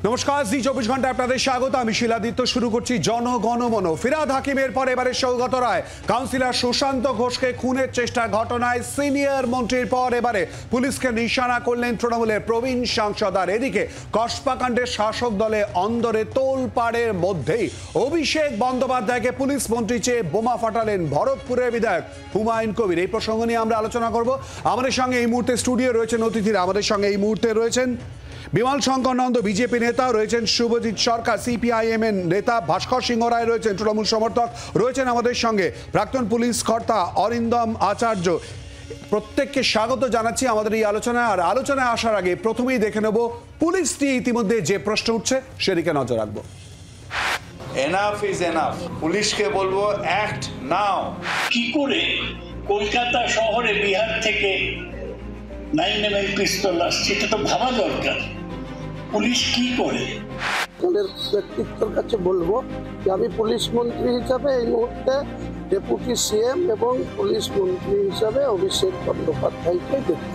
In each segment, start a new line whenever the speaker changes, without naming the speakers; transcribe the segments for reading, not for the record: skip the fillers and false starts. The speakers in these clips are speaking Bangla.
নমস্কার, জি 24 ঘন্টা আপনাদের স্বাগত। আমি শিলাদিত্য। শুরু করছি জনগণমন। ফিরহাদ হাকিমের পর এবারে সৌগত রায়। কাউন্সিলর সুশান্ত ঘোষকে খুনের চেষ্টার ঘটনায় সিনিয়র মন্ত্রীর পর এবারে পুলিশকে নিশানা করলেন তৃণমূলের প্রবীণ সাংসদ। আর এদিকে কসবাকাণ্ডের শাসক দলে অন্দরে তোলপাড়ের মধ্যেই অভিষেক বন্দ্যোপাধ্যায়কে পুলিশ মন্ত্রী চেয়ে বোমা ফাটালেন ভরতপুরের বিধায়ক হুমায়ুন কবির। এই প্রসঙ্গ নিয়ে আমরা আলোচনা করব। আমাদের সঙ্গে এই মুহূর্তে স্টুডিও রয়েছেন অতিথিরা। আমাদের সঙ্গে এই মুহূর্তে রয়েছেন বিমল শঙ্কর নন্দ, বিজেপি নেতা, রয়েছেন শুভজিৎ সরকার, সিপিআইএম এর নেতা, ভাস্কর সিংহ রায় রয়েছেন তৃণমূল সমর্থক, রয়েছেন আমাদের সঙ্গে প্রাক্তন পুলিশ কর্তা অরিন্দম আচার্য। প্রত্যেককে স্বাগত জানাচ্ছি আমাদের এই আলোচনায়। আর আলোচনায় আসার আগে প্রথমেই দেখে নেব পুলিশ নিয়ে ইতিমধ্যে যে প্রশ্ন উঠছে সেদিকে নজর রাখবো।
Enough is enough. পুলিশকে বলবো অ্যাক্ট নাও।
কি করে কলকাতা শহরে বিহার থেকে 9mm পিস্তল আসছে, এটা তো ভাবা দরকার। পুলিশ কি করে?
ব্যক্তিত্বের কাছে বলবো যে আমি পুলিশ মন্ত্রী হিসাবে এই মুহূর্তে ডেপুটি সিএম এবং পুলিশ মন্ত্রী হিসাবে অভিষেক বন্দ্যোপাধ্যায়কে দেখি।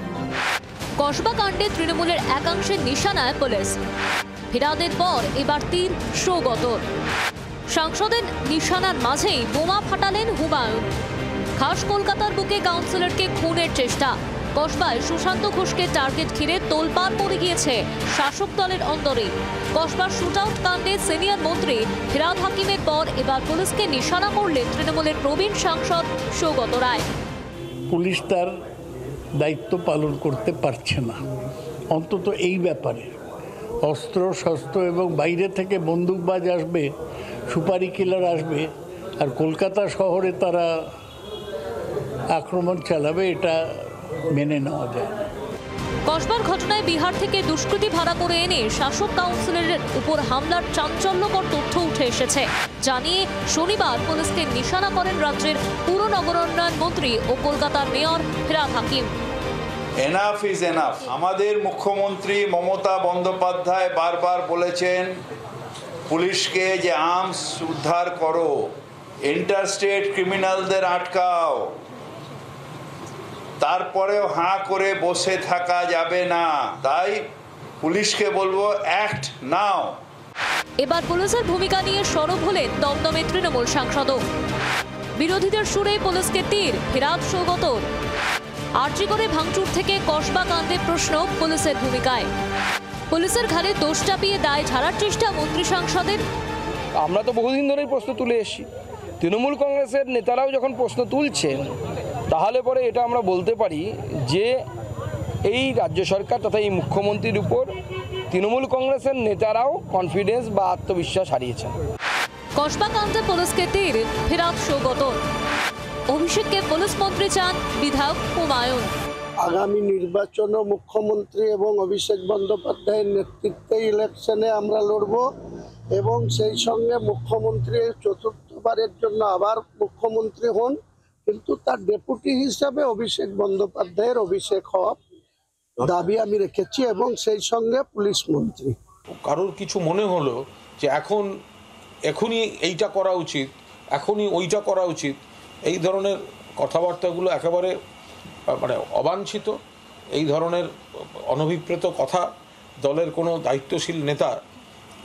কসবা কাণ্ডে তৃণমূলের একাংশের নিশানায় পুলিশ। ফিরহাদের পর এবার তীর সৌগতর। সাংসদের নিশানার মাঝেই বোমা ফাটালেন হুমায়ুন। খাস কলকাতার বুকে কাউন্সিলরকে খুনের চেষ্টা। কসবায় সুশান্ত ঘোষকে টার্গেট ঘিরে তোলপাড় পড়ে গিয়েছে শাসক দলের অন্দরে। কসবার শুটআউট কাণ্ডে সিনিয়র মন্ত্রী ফিরহাদ হাকিমের পর এবার পুলিশকে নিশানা করলেন তৃণমূলের প্রবীণ সাংসদ সৌগত রায়।
পুলিশ তার দায়িত্ব পালন করতে পারছে না, অন্তত এই ব্যাপারে। অস্ত্র শস্ত্র এবং বাইরে থেকে বন্দুকবাজ আসবে, সুপারি কিলার আসবে, আর কলকাতা শহরে তারা আক্রমণ চালাবে, এটা মেনে নেওয়া যায়।
কসবার ঘটনায় বিহার থেকে দুষ্কৃতী ভাড়া করে এনে শাসক কাউন্সিলরের উপর হামলার চাঞ্চল্যকর তথ্য উঠে এসেছে। জানিয়ে শনিবার পুলিশকে নিশানা করেন রাজ্যের পুর নগরোন্নয়ন মন্ত্রী ও কলকাতার mayor Firhad Hakim.
Enough is enough. আমাদের মুখ্যমন্ত্রী মমতা বন্দ্যোপাধ্যায় বারবার বলেছেন পুলিশকে যে আর্মস উদ্ধার করো, ইন্টারস্টেট ক্রিমিনালদের আটকাও। তারপরেও হাঁ করে বসে থাকা যাবে না, তাই পুলিশকে বলবো অ্যাক্ট নাও।
এবার পুলিশের ভূমিকা নিয়ে সরব হলেন দমদমে তৃণমূল সাংসদও। বিরোধীদের সুরে পুলিশকে তীর ফিরহাদ সৌগতর। আর্জি করে ভাঙচুর থেকে কসবা কাণ্ডে প্রশ্ন পুলিশের ভূমিকায়। পুলিশের ঘাড়ে দোষ চাপিয়ে দায় ঝাড়ার চেষ্টা মন্ত্রী সাংসদের।
আমরা তো বহুদিন ধরেই প্রশ্ন তুলে এসেছি। তৃণমূল কংগ্রেসের নেতারাও যখন প্রশ্ন তুলছেন, তাহলে পরে এটা আমরা বলতে পারি যে এই রাজ্য সরকার তথা এই মুখ্যমন্ত্রীর উপর তৃণমূল কংগ্রেসের নেতারাও কনফিডেন্স বা আত্মবিশ্বাস হারিয়েছেন।
কসবা কাণ্ডে পুলিশকে তীর ফিরহাদ সৌগতর। অভিষেককে পুলিশ মন্ত্রী চান বিধায়ক হুমায়ুন।
আগামী নির্বাচনে মুখ্যমন্ত্রী এবং অভিষেক বন্দ্যোপাধ্যায়ের নেতৃত্বে ইলেকশনে আমরা লড়ব এবং সেই সঙ্গে মুখ্যমন্ত্রী চতুর্থবারের জন্য আবার মুখ্যমন্ত্রী হন, কিন্তু তার ডেপুটি হিসাবে অভিষেক বন্দ্যোপাধ্যায়ের অভিষেক হওয়ার দাবি আমি রেখেছি এবং সেই সঙ্গে পুলিশ মন্ত্রী।
কারোর কিছু মনে হলো যে এখনই এইটা করা উচিত, এখনই ওইটা করা উচিত, এই ধরনের কথাবার্তাগুলো একেবারে অবাঞ্ছিত। এই ধরনের অনভিপ্রেত কথা দলের কোনো দায়িত্বশীল নেতা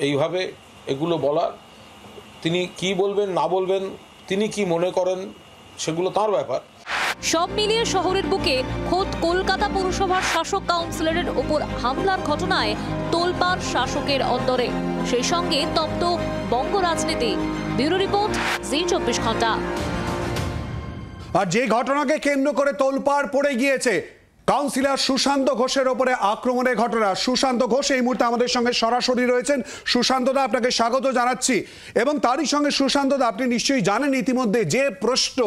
এইভাবে এগুলো বলার, তিনি কি বলবেন না বলবেন, তিনি কি মনে করেন সেগুলো তার ব্যাপার।
সব মিলিয়ে শহরের বুকে খোদ কলকাতা পৌরসভার শাসক কাউন্সিলরের উপর হামলার ঘটনায় তোলপাড় শাসকের অন্তরে। সেই সঙ্গে তপ্ত বঙ্গ রাজনীতি। ব্যুরো রিপোর্ট, জি 24 ঘন্টা।
আর যে ঘটনাকে কেন্দ্র করে তোলপাড় পড়ে গিয়েছে কাউন্সিলর সুশান্ত ঘোষের ওপরে আক্রমণের ঘটনা। সুশান্ত ঘোষ এই মুহূর্তে আমাদের সঙ্গে সরাসরি রয়েছেন। সুশান্তদা, আপনাকে স্বাগত জানাচ্ছি। এবং তারই সঙ্গে সুশান্তদা, আপনি নিশ্চয়ই জানেন ইতিমধ্যে যে প্রশ্ন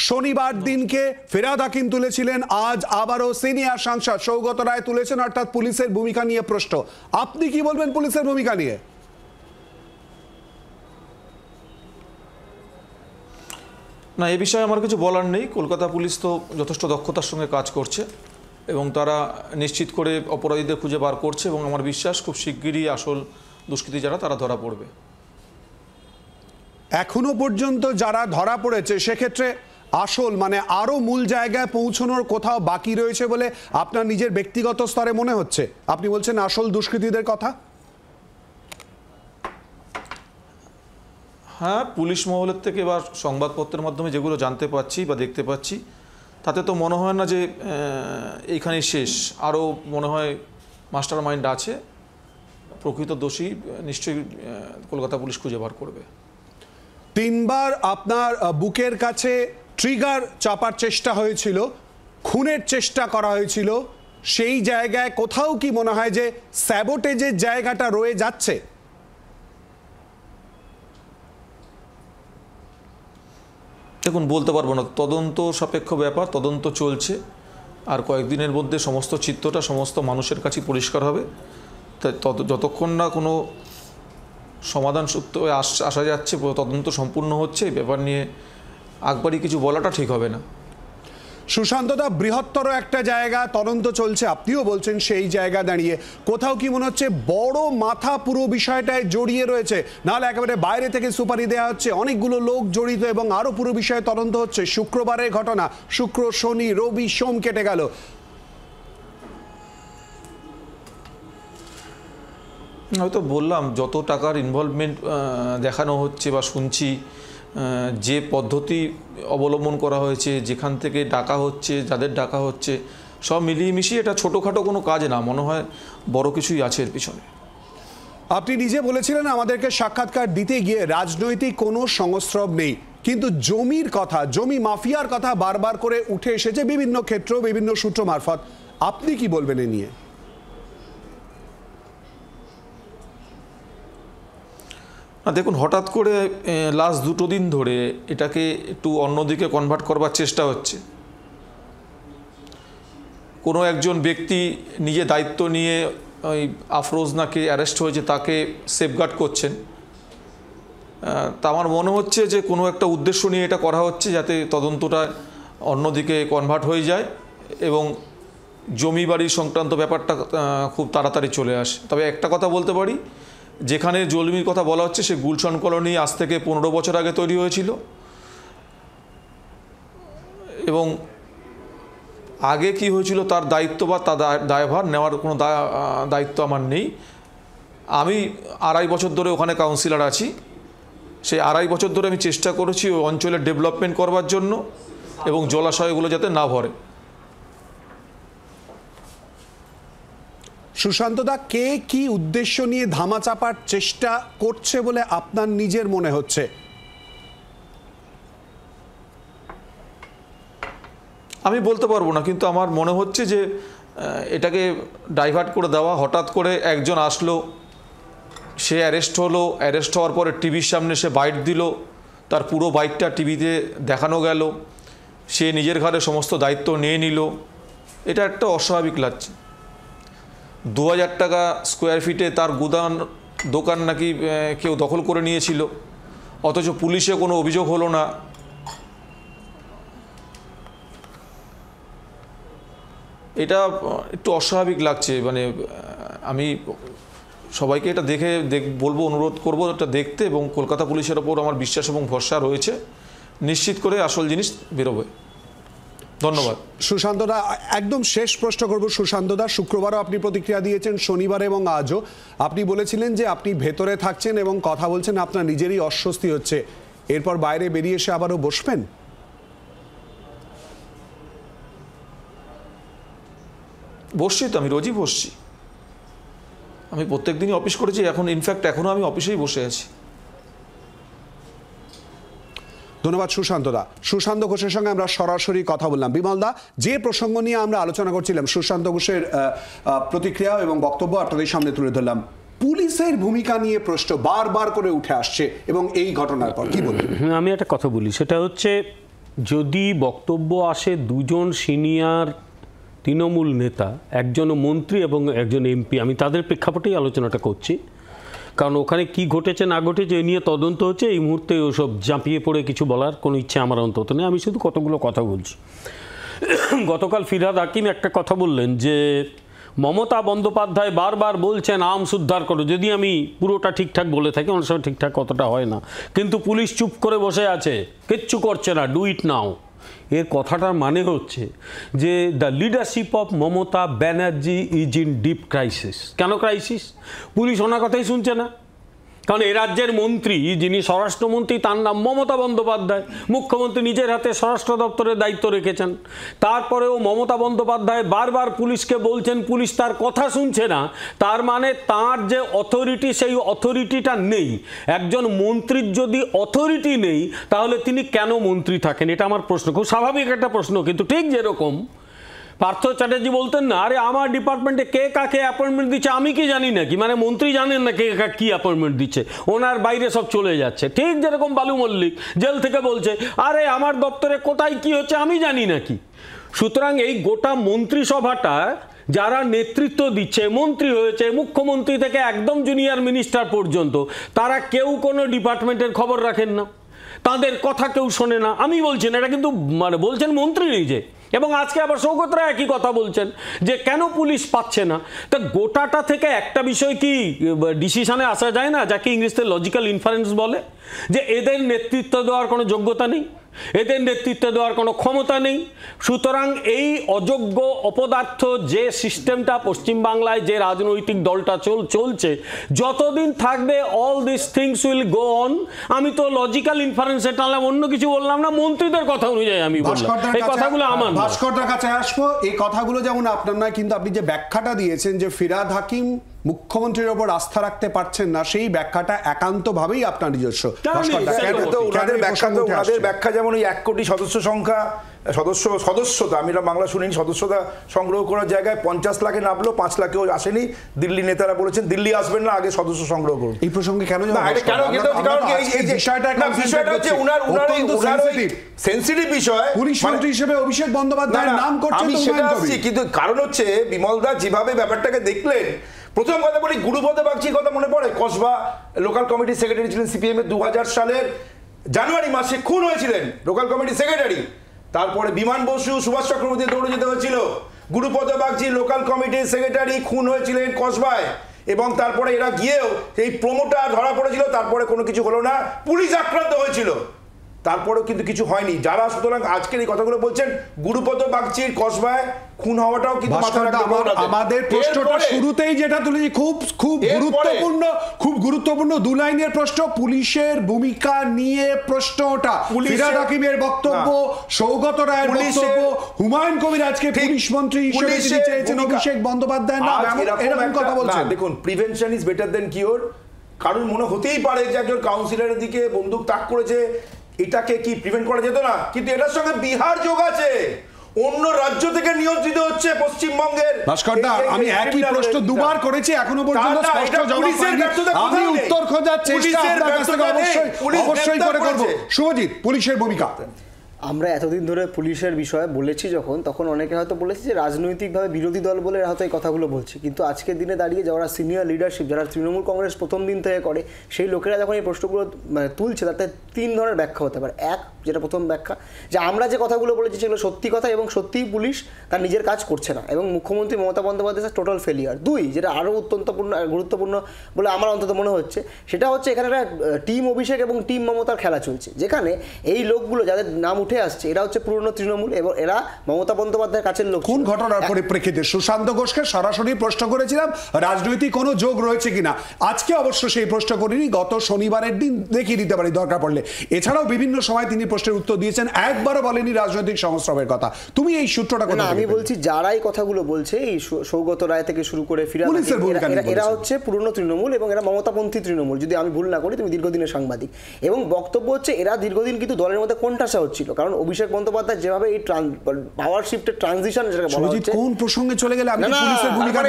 শনিবার দিনকে ফিরহাদ হাকিম তুলেছিলেন, আজ আবারও সিনিয়র সাংসদ সৌগত রায় তুলেছেন, অর্থাৎ পুলিশের ভূমিকা নিয়ে প্রশ্ন। আপনি কি বলবেন পুলিশের ভূমিকা নিয়ে?
না, এ বিষয়ে আমার কিছু বলার নেই। কলকাতা পুলিশ তো যথেষ্ট দক্ষতার সঙ্গে কাজ করছে এবং তারা নিশ্চিত করে অপরাধীদের খুঁজে বার করছে এবং আমার বিশ্বাস খুব শিগগিরই আসল দুষ্কৃতী যারা তারা ধরা পড়বে।
এখনো পর্যন্ত যারা ধরা পড়েছে সেক্ষেত্রে আসল মানে আরো মূল জায়গায় পৌঁছানোর কোথাও বাকি রয়েছে বলে আপনার নিজের ব্যক্তিগত স্তরে মনে হচ্ছে? আপনি বলছেন আসল দুষ্কৃতীদের কথা।
হ্যাঁ, পুলিশ মহলের থেকে বা সংবাদপত্রের মাধ্যমে যেগুলো জানতে পাচ্ছি বা দেখতে পাচ্ছি, তাতে তো মনে হয় না যে এইখানেই শেষ। আরও মনে হয় মাস্টার মাইন্ড আছে, প্রকৃত দোষী নিশ্চয়ই কলকাতা পুলিশ খুঁজে বার করবে।
3 বার আপনার বুকের কাছে ট্রিগার চাপার চেষ্টা হয়েছিল, খুনের চেষ্টা করা হয়েছিল, সেই জায়গায় কোথাও কি মনে হয় যে স্যাবোটেজের জায়গাটা রয়ে যাচ্ছে?
দেখুন, বলতে পারবো না, তদন্ত সাপেক্ষ ব্যাপার, তদন্ত চলছে। আর কয়েকদিনের মধ্যে সমস্ত চিত্রটা সমস্ত মানুষের কাছে পরিষ্কার হবে। তাই যতক্ষণ না কোনো সমাধান সূত্রে আসা যাচ্ছে, তদন্ত সম্পূর্ণ হচ্ছে, এই ব্যাপার নিয়ে একবারই কিছু বলাটা ঠিক হবে না।
সুশান্তদা, বৃহত্তর একটা জায়গা তদন্ত চলছে, আপনিও বলছেন সেই জায়গা দাঁড়িয়ে কোথাও কি মনে হচ্ছে বড় মাথা পুরো বিষয়টায় জড়িয়ে রয়েছে? নাহলে একেবারে বাইরে থেকে সুপারি দেওয়া হচ্ছে, অনেকগুলো লোক জড়িত এবং আরও পুরো বিষয়ে তদন্ত হচ্ছে। শুক্রবারের ঘটনা, শুক্র শনি রবি সোম কেটে গেল।
হয়তো বললাম, যত টাকার ইনভলভমেন্ট দেখানো হচ্ছে বা শুনছি, যে পদ্ধতি অবলম্বন করা হয়েছে, যেখান থেকে ডাকা হচ্ছে, যাদের ডাকা হচ্ছে, সব মিলিয়ে মিশিয়ে এটা ছোটোখাটো কোনো কাজ না, মনে হয় বড় কিছুই আছে এর পিছনে।
আপনি নিজে বলেছিলেন আমাদেরকে সাক্ষাৎকার দিতে গিয়ে রাজনৈতিক কোনো সংস্রব নেই, কিন্তু জমির কথা, জমি মাফিয়ার কথা বারবার করে উঠে এসেছে বিভিন্ন ক্ষেত্র, বিভিন্ন সূত্র মারফত। আপনি কি বলবেন এ নিয়ে?
দেখুন, হঠাৎ করে লাস্ট 2 দিন ধরে এটাকে একটু অন্যদিকে কনভার্ট করবার চেষ্টা হচ্ছে। কোনো একজন ব্যক্তি নিজে দায়িত্ব নিয়ে ওই আফরোজ নাকি অ্যারেস্ট হয়েছে, তাকে সেফগার্ড করছেন। তা আমার মনে হচ্ছে যে কোনো একটা উদ্দেশ্য নিয়ে এটা করা হচ্ছে, যাতে তদন্তটা অন্যদিকে কনভার্ট হয়ে যায় এবং জমি বাড়ি সংক্রান্ত ব্যাপারটা খুব তাড়াতাড়ি চলে আসে। তবে একটা কথা বলতে পারি, যেখানে জমির কথা বলা হচ্ছে সে গুলশান কলোনি আজ থেকে 15 বছর আগে তৈরি হয়েছিল এবং আগে কি হয়েছিল তার দায়িত্ব বা তার দায়ভার নেওয়ার কোনো দায়িত্ব আমার নেই। আমি 2.5 বছর ধরে ওখানে কাউন্সিলর আছি। সেই 2.5 বছর ধরে আমি চেষ্টা করেছি ওই অঞ্চলের ডেভেলপমেন্ট করবার জন্য এবং জলাশয়গুলো যাতে না ভরে।
সুশান্তদা, কে কি উদ্দেশ্য নিয়ে ধামাচাপার চেষ্টা করছে বলে আপনার নিজের মনে হচ্ছে?
আমি বলতে পারবো না, কিন্তু আমার মনে হচ্ছে যে এটাকে ডাইভার্ট করে দেওয়া। হঠাৎ করে একজন আসলো, সে অ্যারেস্ট হলো, অ্যারেস্ট হওয়ার পরে টিভির সামনে সে বাইট দিল, তার পুরো বাইটটা টিভিতে দেখানো গেল, সে নিজের ঘরে সমস্ত দায়িত্ব নিয়ে নিল। এটা একটা অস্বাভাবিক লাগছে। 2000 টাকা স্কোয়ার ফিটে তার গুদাম দোকান নাকি কেউ দখল করে নিয়েছিল, অথচ পুলিশে কোনো অভিযোগ হলো না। এটা একটু অস্বাভাবিক লাগছে। মানে আমি সবাইকে এটা দেখে বলবো, অনুরোধ করবো এটা দেখতে, এবং কলকাতা পুলিশের ওপর আমার বিশ্বাস এবং ভরসা রয়েছে, নিশ্চিত করে আসল জিনিস বেরোবে। ধন্যবাদ।
সুশান্তদা, একদম শেষ প্রশ্ন করব। সুশান্তদা, শুক্রবারও আপনি প্রতিক্রিয়া দিয়েছেন, শনিবার এবং আজও আপনি বলেছিলেন যে আপনি ভেতরে থাকছেন এবং কথা বলছেন, আপনার নিজেরই অস্বস্তি হচ্ছে, এরপর বাইরে বেরিয়ে এসে আবারও বসবেন?
বসছি তো, আমি রোজই বসছি, আমি প্রত্যেক দিনই অফিস করেছি, এখন ইনফ্যাক্ট এখনও আমি অফিসেই বসে আছি।
ধন্যবাদ সুশান্তদা। সুশান্ত ঘোষের সঙ্গে আমরা সরাসরি কথা বললাম। বিমলদা, যে প্রসঙ্গ নিয়ে আমরা আলোচনা করছিলাম, সুশান্ত ঘোষের প্রতিক্রিয়া এবং বক্তব্য আপনাদের সামনে তুলে ধরলাম। পুলিশের ভূমিকা নিয়ে প্রশ্ন বারবার করে উঠে আসছে এবং এই ঘটনার পর কি বলবেন?
আমি একটা কথা বলি, সেটা হচ্ছে যদি বক্তব্য আসে দুজন সিনিয়র তৃণমূল নেতা, একজন মন্ত্রী এবং একজন এমপি, আমি তাদের প্রেক্ষাপটেই আলোচনাটা করছি, কারণ ওখানে কি ঘটেছে না ঘটেছে এ নিয়ে তদন্ত হচ্ছে। এই মুহূর্তে ওসব ঝাঁপিয়ে পড়ে কিছু বলার কোনো ইচ্ছে আমার অন্তত নেই। আমি শুধু কতগুলো কথা বলছি। গতকাল ফিরহাদ হাকিম একটা কথা বললেন যে মমতা বন্দ্যোপাধ্যায় বারবার বলছেন আর্মস উদ্ধার করো। যদি আমি পুরোটা ঠিকঠাক বলে থাকি, অনেক সময় ঠিকঠাক কতটা হয় না, কিন্তু পুলিশ চুপ করে বসে আছে, কিচ্ছু করছে না, ডু ইট নাও। এর কথাটার মানে হচ্ছে যে the leadership of Mamata Banerjee is in deep crisis. কেন ক্রাইসিস? পুলিশ ওনার কথাই শুনছে না। কারণ এ রাজ্যের মন্ত্রী যিনি স্বরাষ্ট্রমন্ত্রী তার নাম মমতা বন্দ্যোপাধ্যায়, মুখ্যমন্ত্রী নিজের হাতে স্বরাষ্ট্র দপ্তরের দায়িত্ব রেখেছেন। তারপরেও মমতা বন্দ্যোপাধ্যায় বারবার পুলিশকে বলছেন, পুলিশ তার কথা শুনছে না, তার মানে তার যে অথরিটি সেই অথরিটিটা নেই। একজন মন্ত্রীর যদি অথরিটি নেই তাহলে তিনি কেন মন্ত্রী থাকেন, এটা আমার প্রশ্ন, খুব স্বাভাবিক একটা প্রশ্ন। কিন্তু ঠিক যেরকম পার্থ চ্যাটার্জি বলতেন না, আরে আমার ডিপার্টমেন্টে কে কাকে অ্যাপয়েন্টমেন্ট দিচ্ছে আমি কি জানি নাকি, মানে মন্ত্রী জানেন না কে কি অ্যাপয়েন্টমেন্ট দিচ্ছে, ওনার বাইরে সব চলে যাচ্ছে। ঠিক যেরকম বালু মল্লিক জেল থেকে বলছে, আরে আমার দপ্তরে কোথায় কি হচ্ছে আমি জানি নাকি। সুতরাং এই গোটা মন্ত্রিসভাটা যারা নেতৃত্ব দিচ্ছে, মন্ত্রী হয়েছে মুখ্যমন্ত্রী থেকে একদম জুনিয়র মিনিস্টার পর্যন্ত, তারা কেউ কোনো ডিপার্টমেন্টের খবর রাখেন না, তাদের কথা কেউ শোনে না। আমি বলছি না, এটা কিন্তু মানে বলছেন মন্ত্রী নিজে, এবং আজকে আবার সৌগত রায় একই কথা বলছেন যে কেন পুলিশ পাচ্ছে না। তা গোটাটা থেকে একটা বিষয় কি ডিসিশনে আসা যায় না, যাকে ইংরেজিতে লজিক্যাল ইনফারেন্স বলে, যে এদের নেতৃত্ব দেওয়ার কোনো যোগ্যতা নেই, এদের নেতৃত্ব দেওয়ার কোনো ক্ষমতা নেই। সুতরাং এই অযোগ্য অপদার্থ যে সিস্টেমটা পশ্চিমবাংলায় যে রাজনৈতিক দলটা চলছে, যতদিন থাকবে all this things will go on. আমি তো লজিক্যাল ইনফারেন্সে টানলাম, অন্য কিছু বললাম না, মন্ত্রীদের কথা অনুযায়ী আমি বললাম, এই কথাগুলো আমার।
ভাস্করদার কাছে আসবো, এই কথাগুলো যেমন আপনার নয়, কিন্তু আপনি যে ব্যাখ্যাটা দিয়েছেন যে ফিরহাদ হাকিম মুখ্যমন্ত্রীর ওপর আস্থা রাখতে পারছেন না, সেই ব্যাখ্যাটা একান্তভাবেই আপনার নিজস্ব।
ওনাদের ব্যাখ্যা যেমন ওই 1 কোটি সদস্যতা আমি বাংলা শুনিনি, সদস্যতা সংগ্রহ করার জায়গায় 50 লাখে নামলো, 5 লাখেও আসেনি। দিল্লি নেতারা বলেছেন দিল্লি আসবেন না, আগে সদস্য সংগ্রহ করুন।
এই প্রসঙ্গে কেন
সেন্সিটিভ বিষয়,
পুলিশ মন্ত্রী হিসেবে অভিষেক বন্দ্যোপাধ্যায়ের নাম করছেন,
আমি সেটা আসছি, কিন্তু কারণ হচ্ছে বিমলদা যেভাবে ব্যাপারটাকে দেখলেন, প্রথম কথা বলি, গুরুপদ বাগচির কথা মনে পড়ে? কসবা লোকাল কমিটির সেক্রেটারি ছিলেন সিপিএম এর, 2000 সালের জানুয়ারি মাসে খুন হয়েছিলেন লোকাল কমিটির সেক্রেটারি। তারপরে বিমান বসু, সুভাষ চক্রবর্তী দৌড়ে যেতে হয়েছিল। গুরুপদ বাগচি লোকাল কমিটির সেক্রেটারি খুন হয়েছিলেন কসবায়, এবং তারপরে এরা গিয়েও এই প্রমোটার ধরা পড়েছিল, তারপরে কোনো কিছু হলো না, পুলিশ আক্রান্ত হয়েছিল, তারপরেও কিন্তু কিছু হয়নি। যারা সুতরাং আজকের এই কথাগুলো বলছেন, গুরুপদ বাগচির কসবায় খুন হওয়াটাও কিন্তু
আমাদের প্রশ্নটা শুরুতেই যেটা তুলেছি, খুব গুরুত্বপূর্ণ 2 লাইনের প্রশ্ন, পুলিশের ভূমিকা নিয়ে প্রশ্নটা, ফিরহাদ হাকিমের বক্তব্য, সৌগত রায়ের বক্তব্য, হুমায়ুন কবির আজকে পুলিশ মন্ত্রী হিসেবে তিনি চেয়েছেন অভিষেক বন্দ্যোপাধ্যায় না, এরকম কথা বলছেন।
দেখুন, prevention is better then cure. কারণ মনে হতেই পারে যে একজন কাউন্সিলরের দিকে বন্দুক তাক করেছে, এটাকে কি প্রিভেন্ট করা যেত না? কিন্তু এটার সঙ্গে বিহার যোগ আছে, অন্য রাজ্য থেকে নিয়ন্ত্রিত হচ্ছে পশ্চিমবঙ্গের।
ভাস্করদা, আমি একই প্রশ্ন দুবার করেছি, এখনো পর্যন্ত স্পষ্ট জবাব পাইনি। আমি উত্তর খোঁজার চেষ্টা আপনার কাছ থেকে অবশ্যই করে করব। শুভজিৎ, পুলিশের ভূমিকা।
আমরা এতদিন ধরে পুলিশের বিষয়ে বলেছি তখন অনেকে হয়তো বলেছে যে রাজনৈতিকভাবে বিরোধী দল বলে হয়তো এই কথাগুলো বলছে, কিন্তু আজকের দিনে দাঁড়িয়ে যারা সিনিয়র লিডারশিপ, যারা তৃণমূল কংগ্রেস প্রথম দিন থেকে করে, সেই লোকেরা যখন এই প্রশ্নগুলো তুলছে, তাতে 3 ধরনের ব্যাখ্যা হতে পারে। এক, যেটা প্রথম ব্যাখ্যা, যে আমরা যে কথাগুলো বলেছি সেগুলো সত্যি কথা এবং সত্যিই পুলিশ তার নিজের কাজ করছে না এবং মুখ্যমন্ত্রী মমতা বন্দ্যোপাধ্যায় টোটাল ফেলিয়ার। 2, যেটা আরও গুরুত্বপূর্ণ বলে আমার অন্তত মনে হচ্ছে, সেটা হচ্ছে এখানে একটা টিম অভিষেক এবং টিম মমতার খেলা চলছে, যেখানে এই লোকগুলো যাদের নাম উঠে আসছে এরা হচ্ছে পুরনো তৃণমূল এবং এরা মমতা বন্দ্যোপাধ্যায়ের কাছের লোক।
কোন ঘটনার পরিপ্রেক্ষিতে সুশান্ত ঘোষকে সরাসরি প্রশ্ন করেছিলাম রাজনৈতিক কোনো যোগ রয়েছে কিনা, আজকে অবশ্য সেই প্রশ্ন করিনি, গত শনিবারের দিন দেখিয়ে দিতে পারি দরকার পড়লে। এছাড়াও বিভিন্ন সময় তিনি প্রশ্নের উত্তর দিয়েছেন, একবারও বলেনি রাজনৈতিক সংস্রবের কথা। তুমি এই সূত্রটা কথা,
আমি বলছি যারাই কথাগুলো বলছে, এই সৌগত রায় থেকে শুরু করে ফিরহাদ, এরা হচ্ছে পুরনো তৃণমূল এবং এরা মমতাপন্থী তৃণমূল, যদি আমি ভুল না করি, তুমি দীর্ঘদিনের সাংবাদিক। এবং বক্তব্য হচ্ছে এরা দীর্ঘদিন কিন্তু দলের মধ্যে কোণঠাসা হচ্ছিল, কারণ অভিষেক বন্দ্যোপাধ্যায় যেভাবে এই পাওয়ার শিফটের ট্রানজিশন, যেটাকে বলা হচ্ছে,
কোন প্রসঙ্গে চলে গেলে আমি পুলিশের ভূমিকা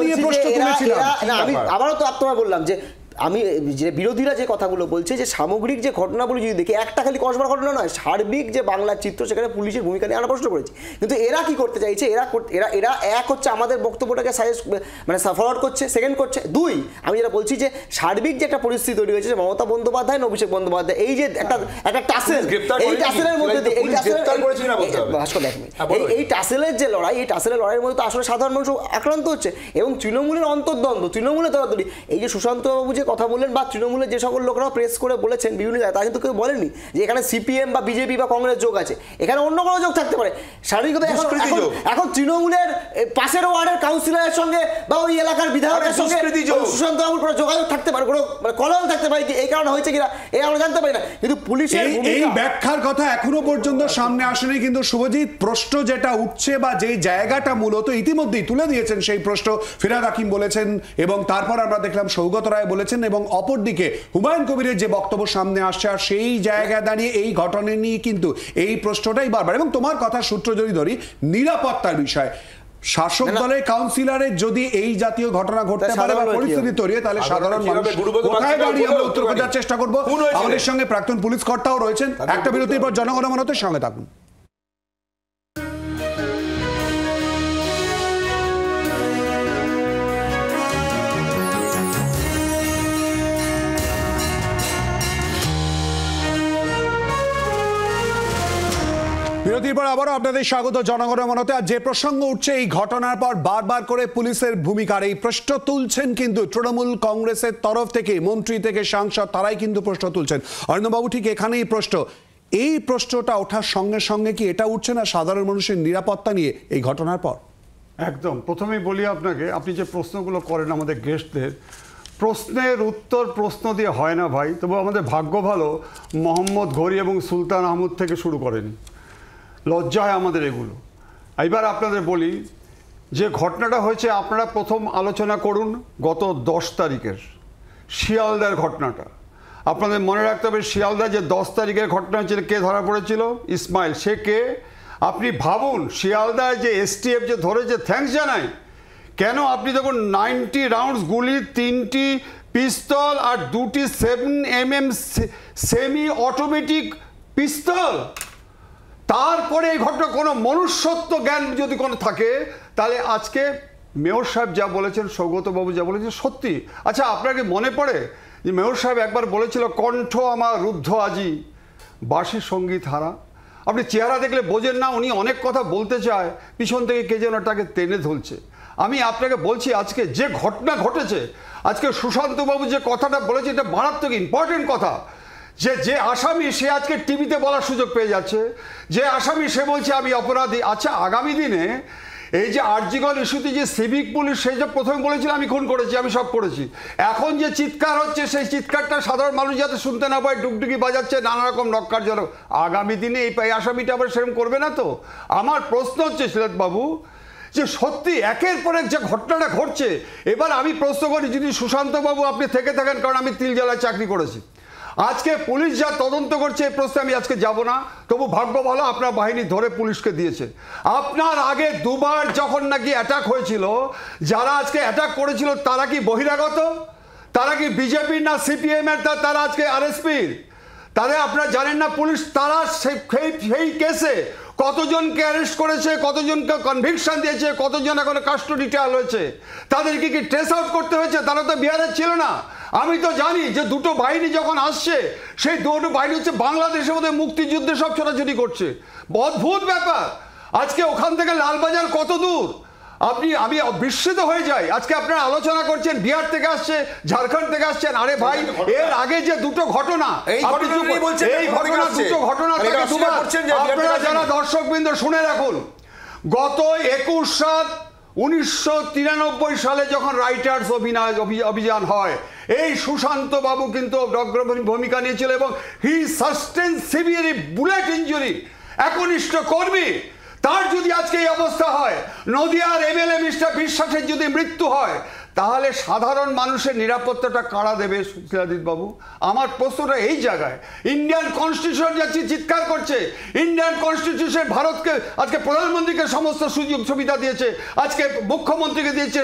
নিয়ে প্রশ্ন তুলেছিলাম।
আমি আবারও তো আপনারা বললাম যে আমি যে বিরোধীরা যে কথাগুলো বলছে, যে সামগ্রিক যে ঘটনাগুলো যদি দেখি, একটা খালি কসবার ঘটনা নয়, সার্বিক যে বাংলার চিত্র, সেখানে পুলিশের ভূমিকা নিয়ে আমরা প্রশ্ন করেছি। কিন্তু এরা কি করতে চাইছে, এরা এক হচ্ছে আমাদের বক্তব্যটাকে ফরওয়ার্ড করছে, সেকেন্ড করছে। 2, আমি যেটা বলছি যে সার্বিক যে একটা পরিস্থিতি তৈরি হয়েছে, যে মমতা বন্দ্যোপাধ্যায় না অভিষেক বন্দ্যোপাধ্যায়, এই যে একটা টাসেল, এই টাসেলের মধ্যে দিয়ে এই টাসেলের যে লড়াই, এই টাসেলের লড়াইয়ের মধ্যে তো আসলে সাধারণ মানুষ আক্রান্ত হচ্ছে এবং তৃণমূলের অন্তর্দ্বন্দ্ব, তৃণমূলের দরাদরি। এই যে সুশান্ত বাবু যে কথা বললেন বা তৃণমূলের যে সকল লোকরাও প্রেস করে বলেছেন বিভিন্ন জায়গায়, তা কিন্তু কেউ বলেননি যে এখানে সিপিএম বা বিজেপি বা কংগ্রেস যোগ আছে, এখানে অন্য কোনো যোগ থাকতে পারে। স্বাভাবিকভাবে এখন তৃণমূলের পাশের ওয়ার্ডের কাউন্সিলরের সঙ্গে বা ওই এলাকার বিধায়কের সঙ্গে সুশান্ত বাবুর কোনো যোগাযোগ থাকতে পারে, কোনো কলহ থাকতে পারে, এই কারণে হয়েছে কিনা এই আমরা জানতে পারি না। কিন্তু পুলিশের
এই ব্যাখ্যার কথা এখনো পর্যন্ত সামনে আসেনি। কিন্তু শুভজিৎ, প্রশ্ন যেটা উঠছে বা যেই জায়গাটা মূলত ইতিমধ্যেই তুলে দিয়েছেন সেই প্রশ্ন ফিরহাদ হাকিম বলেছেন, এবং তারপর আমরা দেখলাম সৌগত রায় বলেছেন, এবং অপরদিকে হুমায়ুন কবিরের যে বক্তব্য সামনে আসছে, আর সেই জায়গায় দাঁড়িয়ে এই ঘটনা নিয়ে কিন্তু এই প্রশ্নটাই বারবার। এবং তোমার কথা সূত্র যদি ধরি, নিরাপত্তার বিষয়, শাসক দলের কাউন্সিলরের যদি এই জাতীয় ঘটনা ঘটতে পারে বা পরিস্থিতি তৈরি হয়, তাহলে সাধারণ মানুষ কোথায় দাঁড়িয়ে আমরা উত্তর খোঁজার চেষ্টা করবো। আমাদের সঙ্গে প্রাক্তন পুলিশ কর্তাও রয়েছেন। একটা বিরতির পর জনগণমনতে সঙ্গে থাকুন। বিরতির পর আবারও আপনাদের স্বাগত জনগণমনতে। আর যে প্রসঙ্গ উঠছে এই ঘটনার পর বারবার করে পুলিশের ভূমিকার এই প্রশ্ন তুলছেন কিন্তু তৃণমূল কংগ্রেসের তরফ থেকে, মন্ত্রী থেকে সাংসদ, তারাই কিন্তু প্রশ্ন তুলছেন। অরিন্দমবাবু, ঠিক এখানেই প্রশ্ন, এই প্রশ্নটা ওঠার সঙ্গে সঙ্গে কি এটা উঠছে না সাধারণ মানুষের নিরাপত্তা নিয়ে এই ঘটনার পর?
একদম। প্রথমেই বলি আপনাকে, আপনি যে প্রশ্নগুলো করেন আমাদের গেস্টদের, প্রশ্নের উত্তর প্রশ্ন দিয়ে হয় না ভাই। তবু আমাদের ভাগ্য ভালো মোহাম্মদ ঘড়ি এবং সুলতান আহমদ থেকে শুরু করেনি, লজ্জা হয় আমাদের এগুলো। এবার আপনাদের বলি যে ঘটনাটা হয়েছে, আপনারা প্রথম আলোচনা করুন গত 10 তারিখের শিয়ালদার ঘটনাটা। আপনাদের মনে রাখতে হবে শিয়ালদা যে 10 তারিখের ঘটনা হয়েছিল, কে ধরা পড়েছিল? ইসমাইল। সে কে? আপনি ভাবুন, শিয়ালদায় যে এসটিএফ যে ধরেছে, থ্যাঙ্কস জানাই। কেন? আপনি দেখুন 90 রাউন্ডস গুলি, 3টি পিস্তল আর 2টি 7mm সেমি অটোমেটিক পিস্তল। তারপরে এই ঘটনা, কোনো মনুষ্যত্ব জ্ঞান যদি কোনো থাকে, তাহলে আজকে মেয়র সাহেব যা বলেছেন, সৌগতবাবু যা বলেছেন, সত্যি। আচ্ছা, আপনাকে মনে পড়ে যে মেয়র সাহেব একবার বলেছিল, কণ্ঠ আমার রুদ্ধ আজি বাঁশি সঙ্গীত হারা। আপনি চেহারা দেখলে বোঝেন না উনি অনেক কথা বলতে চায়, পিছন থেকে কে যেন তাকে টেনে ধরছে। আমি আপনাকে বলছি, আজকে যে ঘটনা ঘটেছে, আজকে সুশান্তবাবু যে কথাটা বলেছে, এটা মারাত্মক ইম্পর্টেন্ট কথা। যে আসামি সে আজকে টিভিতে বলার সুযোগ পেয়ে যাচ্ছে, যে আসামি সে বলছে আমি অপরাধী। আচ্ছা, আগামী দিনে এই যে আরজিকর ইস্যুতে যে সিভিক পুলিশ, সে যে প্রথমে বলেছিল আমি খুন করেছি, আমি সব করেছি, এখন যে চিৎকার হচ্ছে, সেই চিৎকারটা সাধারণ মানুষ যাতে শুনতে না পায়, ডুগডুগি বাজাচ্ছে, নানা রকম নক্কারজনক। আগামী দিনে এই আসামিটা আবার সেরকম করবে না তো? আমার প্রশ্ন হচ্ছে সিরাজ বাবু, যে সত্যি একের পর এক যে ঘটনাটা ঘটছে, এবার আমি প্রশ্ন করি, যদি সুশান্তবাবু আপনি থেকে থাকেন, কারণ আমি তিলজলায় চাকরি করেছি, আজকে পুলিশ যা তদন্ত করছে, এই প্রশ্নে আমি আজকে যাব না, তবু ভাগ্য ভালো আপনার বাহিনী ধরে পুলিশকে দিয়েছে। আপনার আগে দুবার যখন নাকি অ্যাটাক হয়েছিল, যারা আজকে অ্যাটাক করেছিল তারা কি বহিরাগত? তারা কি বিজেপির না সিপিএমের? তারা আজকে আরএসপির? তাদের আপনারা জানেন না পুলিশ তারা সেই কেসে কতজনকে অ্যারেস্ট করেছে, কতজনকে কনভিকশন দিয়েছে, কতজন এখন কাস্টডি ট্রায়াল হয়েছে, তাদেরকে কি ট্রেস আউট করতে হয়েছে? তারা তো বিহারের ছিল না। আমি তো জানি যে দুটো বাহিনী যখন আসছে, সেই দুটো বাহিনী হচ্ছে বাংলাদেশের মধ্যে মুক্তিযুদ্ধে সব ছোটাছুটি করছে। অদ্ভুত ব্যাপার। আজকে ওখান থেকে লালবাজার কত দূর? আমি বিস্মিত হয়ে যাই। আজকে আপনারা আলোচনা করছেন বিহার থেকে আসছে, ঝাড়খণ্ড থেকে আসছেন। আরে ভাই, এর আগে যে দুটো ঘটনা, এই ঘটনা দুটো ঘটনা থেকে দুবার, আপনারা যারা দর্শকবৃন্দ শুনে রাখুন, গত 21/7/1993 সালে যখন রাইটার্স অভিযান হয়, এই সুশান্ত বাবু কিন্তু অগ্রণী ভূমিকা নিয়েছিল এবং হি সাস্টেন সিভিয়ার বুলেট ইঞ্জুরি। একনিষ্ঠ কর্মী, তার যদি আজকে এই অবস্থা হয়, নদিয়ার এমএলএ মিস্টার বিশ্বাসের যদি মৃত্যু হয়, তাহলে সাধারণ মানুষের নিরাপত্তাটা কারা দেবে সিরাজিৎ বাবু? আমার প্রশ্নটা এই জায়গায়। ইন্ডিয়ান কনস্টিটিউশন যাচ্ছি চিৎকার করছে, ইন্ডিয়ান কনস্টিটিউশন ভারতকে আজকে প্রধানমন্ত্রীকে সমস্ত সুযোগ সুবিধা দিয়েছে, আজকে মুখ্যমন্ত্রীকে দিয়েছে,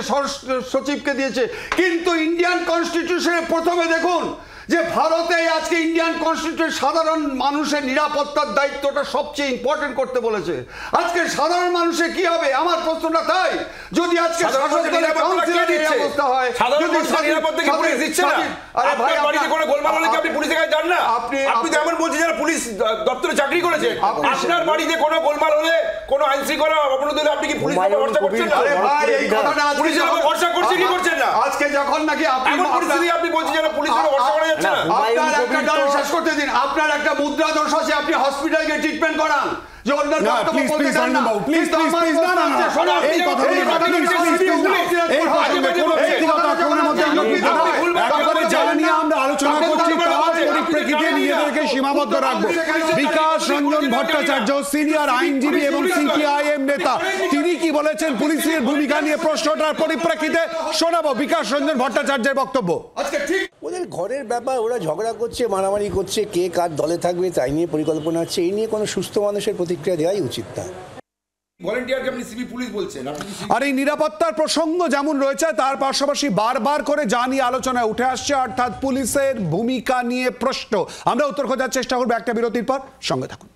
সচিবকে দিয়েছে, কিন্তু ইন্ডিয়ান কনস্টিটিউশনের প্রথমে দেখুন যে ভারতে আজকে ইন্ডিয়ান কনস্টিটিউশন সাধারণ মানুষের নিরাপত্তার দায়িত্বটা সবচেয়ে ইম্পর্টেন্ট করতে বলেছে। আজকে সাধারণ মানুষের কি হবে? আমার প্রশ্নটা তাই। যদি আজকে শাসক দলের কাউন্সিলর এই অবস্থা হয়, যদি নিরাপত্তা কি পুলিশ দিচ্ছে না? আরে ভাই, বাড়িতে কোনো গোলমাল হলে কি আপনি পুলিশের কাছে যান না? আপনি তো এমন বলছেন যারা পুলিশ দপ্তরে চাকরি করেছে, আপনার বাড়িতে কোনো গোলমাল হলে, কোনো আইন শৃঙ্খলা অবনতি হলে আপনি কি পুলিশের উপর ভরসা করছেন না? আরে ভাই, এই কথাটা পুলিশের উপর ভরসা করছেন কি করছেন না? আজকে আজকে যখন নাকি
আপনি বলছেন যে পুলিশের ভরসা করা যাচ্ছে না,
আপনার একটা দল শেষ করতে দিন, আপনার একটা মুদ্রা দোষ আছে, আপনি হসপিটালে গিয়ে ট্রিটমেন্ট করান। সীমাবদ্ধ রাখবো। বিকাশ রঞ্জন ভট্টাচার্য সিনিয়র আইনজীবী এবং সিপিআইএম নেতা, তিনি কি বলেছেন পুলিশের ভূমিকা নিয়ে প্রশ্নটার পরিপ্রেক্ষিতে শোনাবো বিকাশ রঞ্জন ভট্টাচার্যের বক্তব্য।
ওদের ঘরের ব্যাপার, ওরা ঝগড়া করছে, মারামারি করছে, কে কার দলে থাকবে তাই নিয়ে পরিকল্পনা হচ্ছে। এই নিয়ে কোনো সুস্থ মানুষের প্রতিক্রিয়া দেওয়াই উচিত না।
আর এই নিরাপত্তার প্রসঙ্গ যেমন রয়েছে তার পাশাপাশি বারবার করে যা নিয়ে আলোচনায় উঠে আসছে অর্থাৎ পুলিশের ভূমিকা নিয়ে প্রশ্ন, আমরা উত্তর খোঁজার চেষ্টা করবো একটা বিরতির পর। সঙ্গে থাকুন।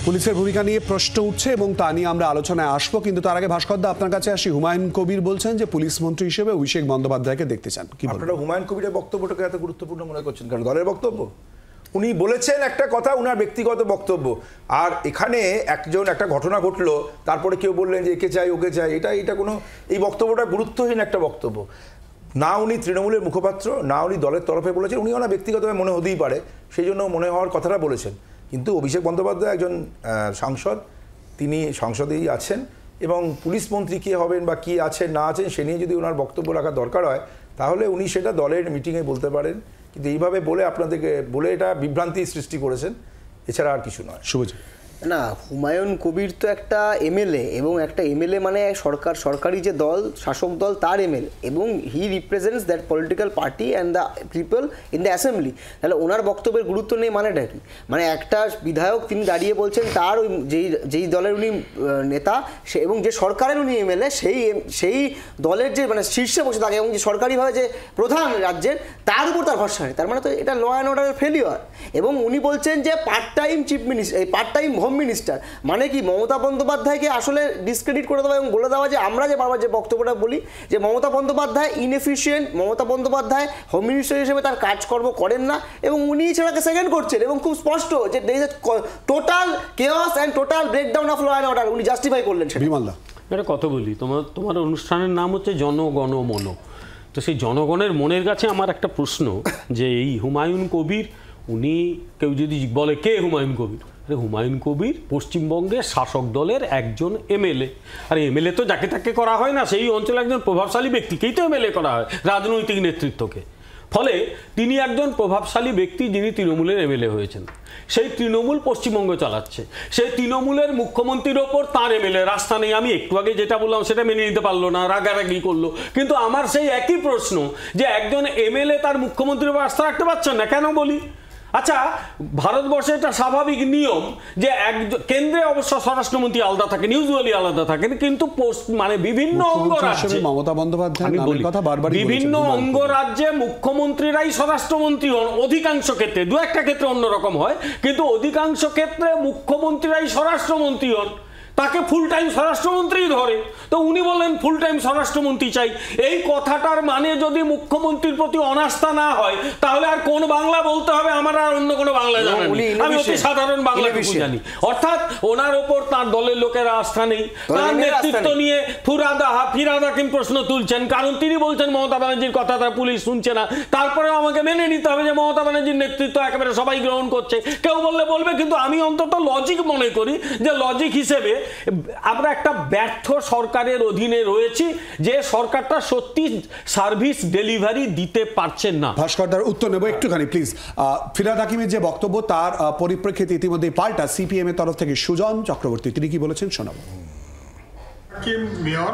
পুলিশের ভূমিকা নিয়ে প্রশ্ন উঠছে এবং তা নিয়ে আমরা আলোচনায় আসবো, কিন্তু তার আগে ভাস্করদা আপনার কাছে আসি। হুমায়ুন কবির বলছেন যে পুলিশ মন্ত্রী হিসেবে অভিষেক বন্দ্যোপাধ্যায়কে দেখতে চান। কি
আপনারা হুমায়ুন কবিরের বক্তব্যটাকে এত গুরুত্বপূর্ণ মনে করছেন কারণ দলের বক্তব্য? উনি বলেছেন একটা কথা, উনার ব্যক্তিগত বক্তব্য। আর এখানে একটা ঘটনা ঘটলো, তারপরে কেউ বললেন যে একে চাই ওকে চাই, এটা কোনো, এই বক্তব্যটা গুরুত্বহীন একটা বক্তব্য। না উনি তৃণমূলের মুখপাত্র, না উনি দলের তরফে বলেছেন, উনি ওনার ব্যক্তিগতভাবে মনে হতেই পারে, সেই জন্য মনে হওয়ার কথাটা বলেছেন। কিন্তু অভিষেক বন্দ্যোপাধ্যায় একজন সাংসদ, তিনি সংসদেই আছেন এবং পুলিশ মন্ত্রী কে হবেন বা কি আছেন না আছেন সে নিয়ে যদি ওনার বক্তব্য রাখা দরকার হয় তাহলে উনি সেটা দলের মিটিংয়ে বলতে পারেন, কিন্তু এইভাবে বলে আপনাদেরকে বলে এটা বিভ্রান্তি সৃষ্টি করেছেন, এছাড়া আর কিছু নয়।
শুভজিৎ
না, হুমায়ুন কবির তো একটা এমএলএ, এবং একটা এমএলএ মানে সরকারি যে দল, শাসক দল, তার এমএলএ, এবং he represents that political party and the people in the assembly. তাহলে ওনার বক্তব্যের গুরুত্ব নেই মানেটা কি? মানে একটা বিধায়ক তিনি দাঁড়িয়ে বলছেন তার ওই যেই দলের উনি নেতা সে এবং যে সরকারের উনি এমএলএ, সেই দলের যে মানে শীর্ষে বসে থাকে এবং যে সরকারিভাবে যে প্রধান রাজ্যের, তার উপর তার ভরসা নেই। তার মানে তো এটা ল অ্যান্ড অর্ডারের ফেলিওর। এবং উনি বলছেন যে part time chief minister, part time home minister, মানে কি মমতা বন্দ্যোপাধ্যায়কে আসলে ডিসক্রেডিট করে দেওয়া এবং বলে দেওয়া যে আমরা যে বারবার যে বক্তব্যটা বলি যে Mamata Bandyopadhyay inefficient, Mamata Bandyopadhyay home minister হিসেবে তার কাজকর্ম করেন না, এবং উনি সেটাকে সেকেন্ড করছেন এবং খুব স্পষ্ট যে total chaos and total breakdown of law and order উনি জাস্টিফাই করলেন।
একটা কথা বলি, তোমার অনুষ্ঠানের নাম হচ্ছে জনগণ মন, তো সেই জনগণের মনের কাছে আমার একটা প্রশ্ন যে এই হুমায়ুন কবির, উনি কেউ যদি বলে কে হুমায়ুন কবির, হুমায়ুন কবির পশ্চিমবঙ্গের শাসক দলের একজন এমএলএ। আর এমএলএ তো যাকে তাকে করা হয় না, সেই অঞ্চলে একজন প্রভাবশালী ব্যক্তিকেই তো এমএলএ করা হয়, রাজনৈতিক নেতৃত্বকে। ফলে তিনি একজন প্রভাবশালী ব্যক্তি যিনি তৃণমূলের এমএলএ হয়েছেন, সেই তৃণমূল পশ্চিমবঙ্গ চালাচ্ছে, সেই তৃণমূলের মুখ্যমন্ত্রীর ওপর তার এমএলএ রাস্তা নেই। আমি একটু আগে যেটা বললাম সেটা মেনে নিতে পারলো না, রাগারাগি করলো, কিন্তু আমার সেই একই প্রশ্ন যে একজন এমএলএ তার মুখ্যমন্ত্রীর ওপর আস্থা রাখতে পারছেন না কেন বলি? আচ্ছা, ভারতবর্ষে এটা স্বাভাবিক নিয়ম যে কেন্দ্রে অবশ্য স্বরাষ্ট্রমন্ত্রী আলাদা থাকেন, ইউজুয়ালি আলাদা থাকেন, কিন্তু মানে বিভিন্ন অঙ্গরাজ্যে
মমতা বন্দ্যোপাধ্যায়
বিভিন্ন অঙ্গরাজ্যে মুখ্যমন্ত্রীরাই স্বরাষ্ট্রমন্ত্রী হন অধিকাংশ ক্ষেত্রে, দু একটা ক্ষেত্রে অন্যরকম হয়, কিন্তু অধিকাংশ ক্ষেত্রে মুখ্যমন্ত্রীরাই স্বরাষ্ট্রমন্ত্রী হন, তাকে ফুল টাইম স্বরাষ্ট্রমন্ত্রী ধরে। তো উনি বললেন ফুল টাইম স্বরাষ্ট্রমন্ত্রী চাই। এই কথাটার মানে যদি মুখ্যমন্ত্রীর প্রতি অনাস্থা না হয় তাহলে আর কোন বাংলা বলতে হবে? আমার আর অন্য কোনো বাংলা জানি, আমি অতি সাধারণ বাংলা জানি। অর্থাৎ ওনার ওপর তার দলের লোকেরা আস্থা নেই, তার নেতৃত্ব নিয়ে ফিরহাদ হাকিম প্রশ্ন তুলছেন, কারণ তিনি বলছেন মমতা ব্যানার্জির কথা তার পুলিশ শুনছে না। তারপরেও আমাকে মেনে নিতে হবে যে মমতা ব্যানার্জির নেতৃত্ব একেবারে সবাই গ্রহণ করছে। কেউ বললে বলবে, কিন্তু আমি অন্তত লজিক মনে করি যে লজিক হিসেবে আমরা একটা ব্যর্থ সরকারের অধীনে রয়েছি, যে সরকারটা সত্যি সার্ভিস ডেলিভারি দিতে পারছেন না।
ভাস্করদার উত্তর নেব একটুখানি প্লিজ। ফিরহাদ হাকিমের যে বক্তব্য তার পরিপ্রেক্ষিতে ইতিমধ্যে পাল্টা সিপিএম এর তরফ থেকে সুজন চক্রবর্তী তিনি কি বলেছেন শোনাব।
হাকিম মেয়র,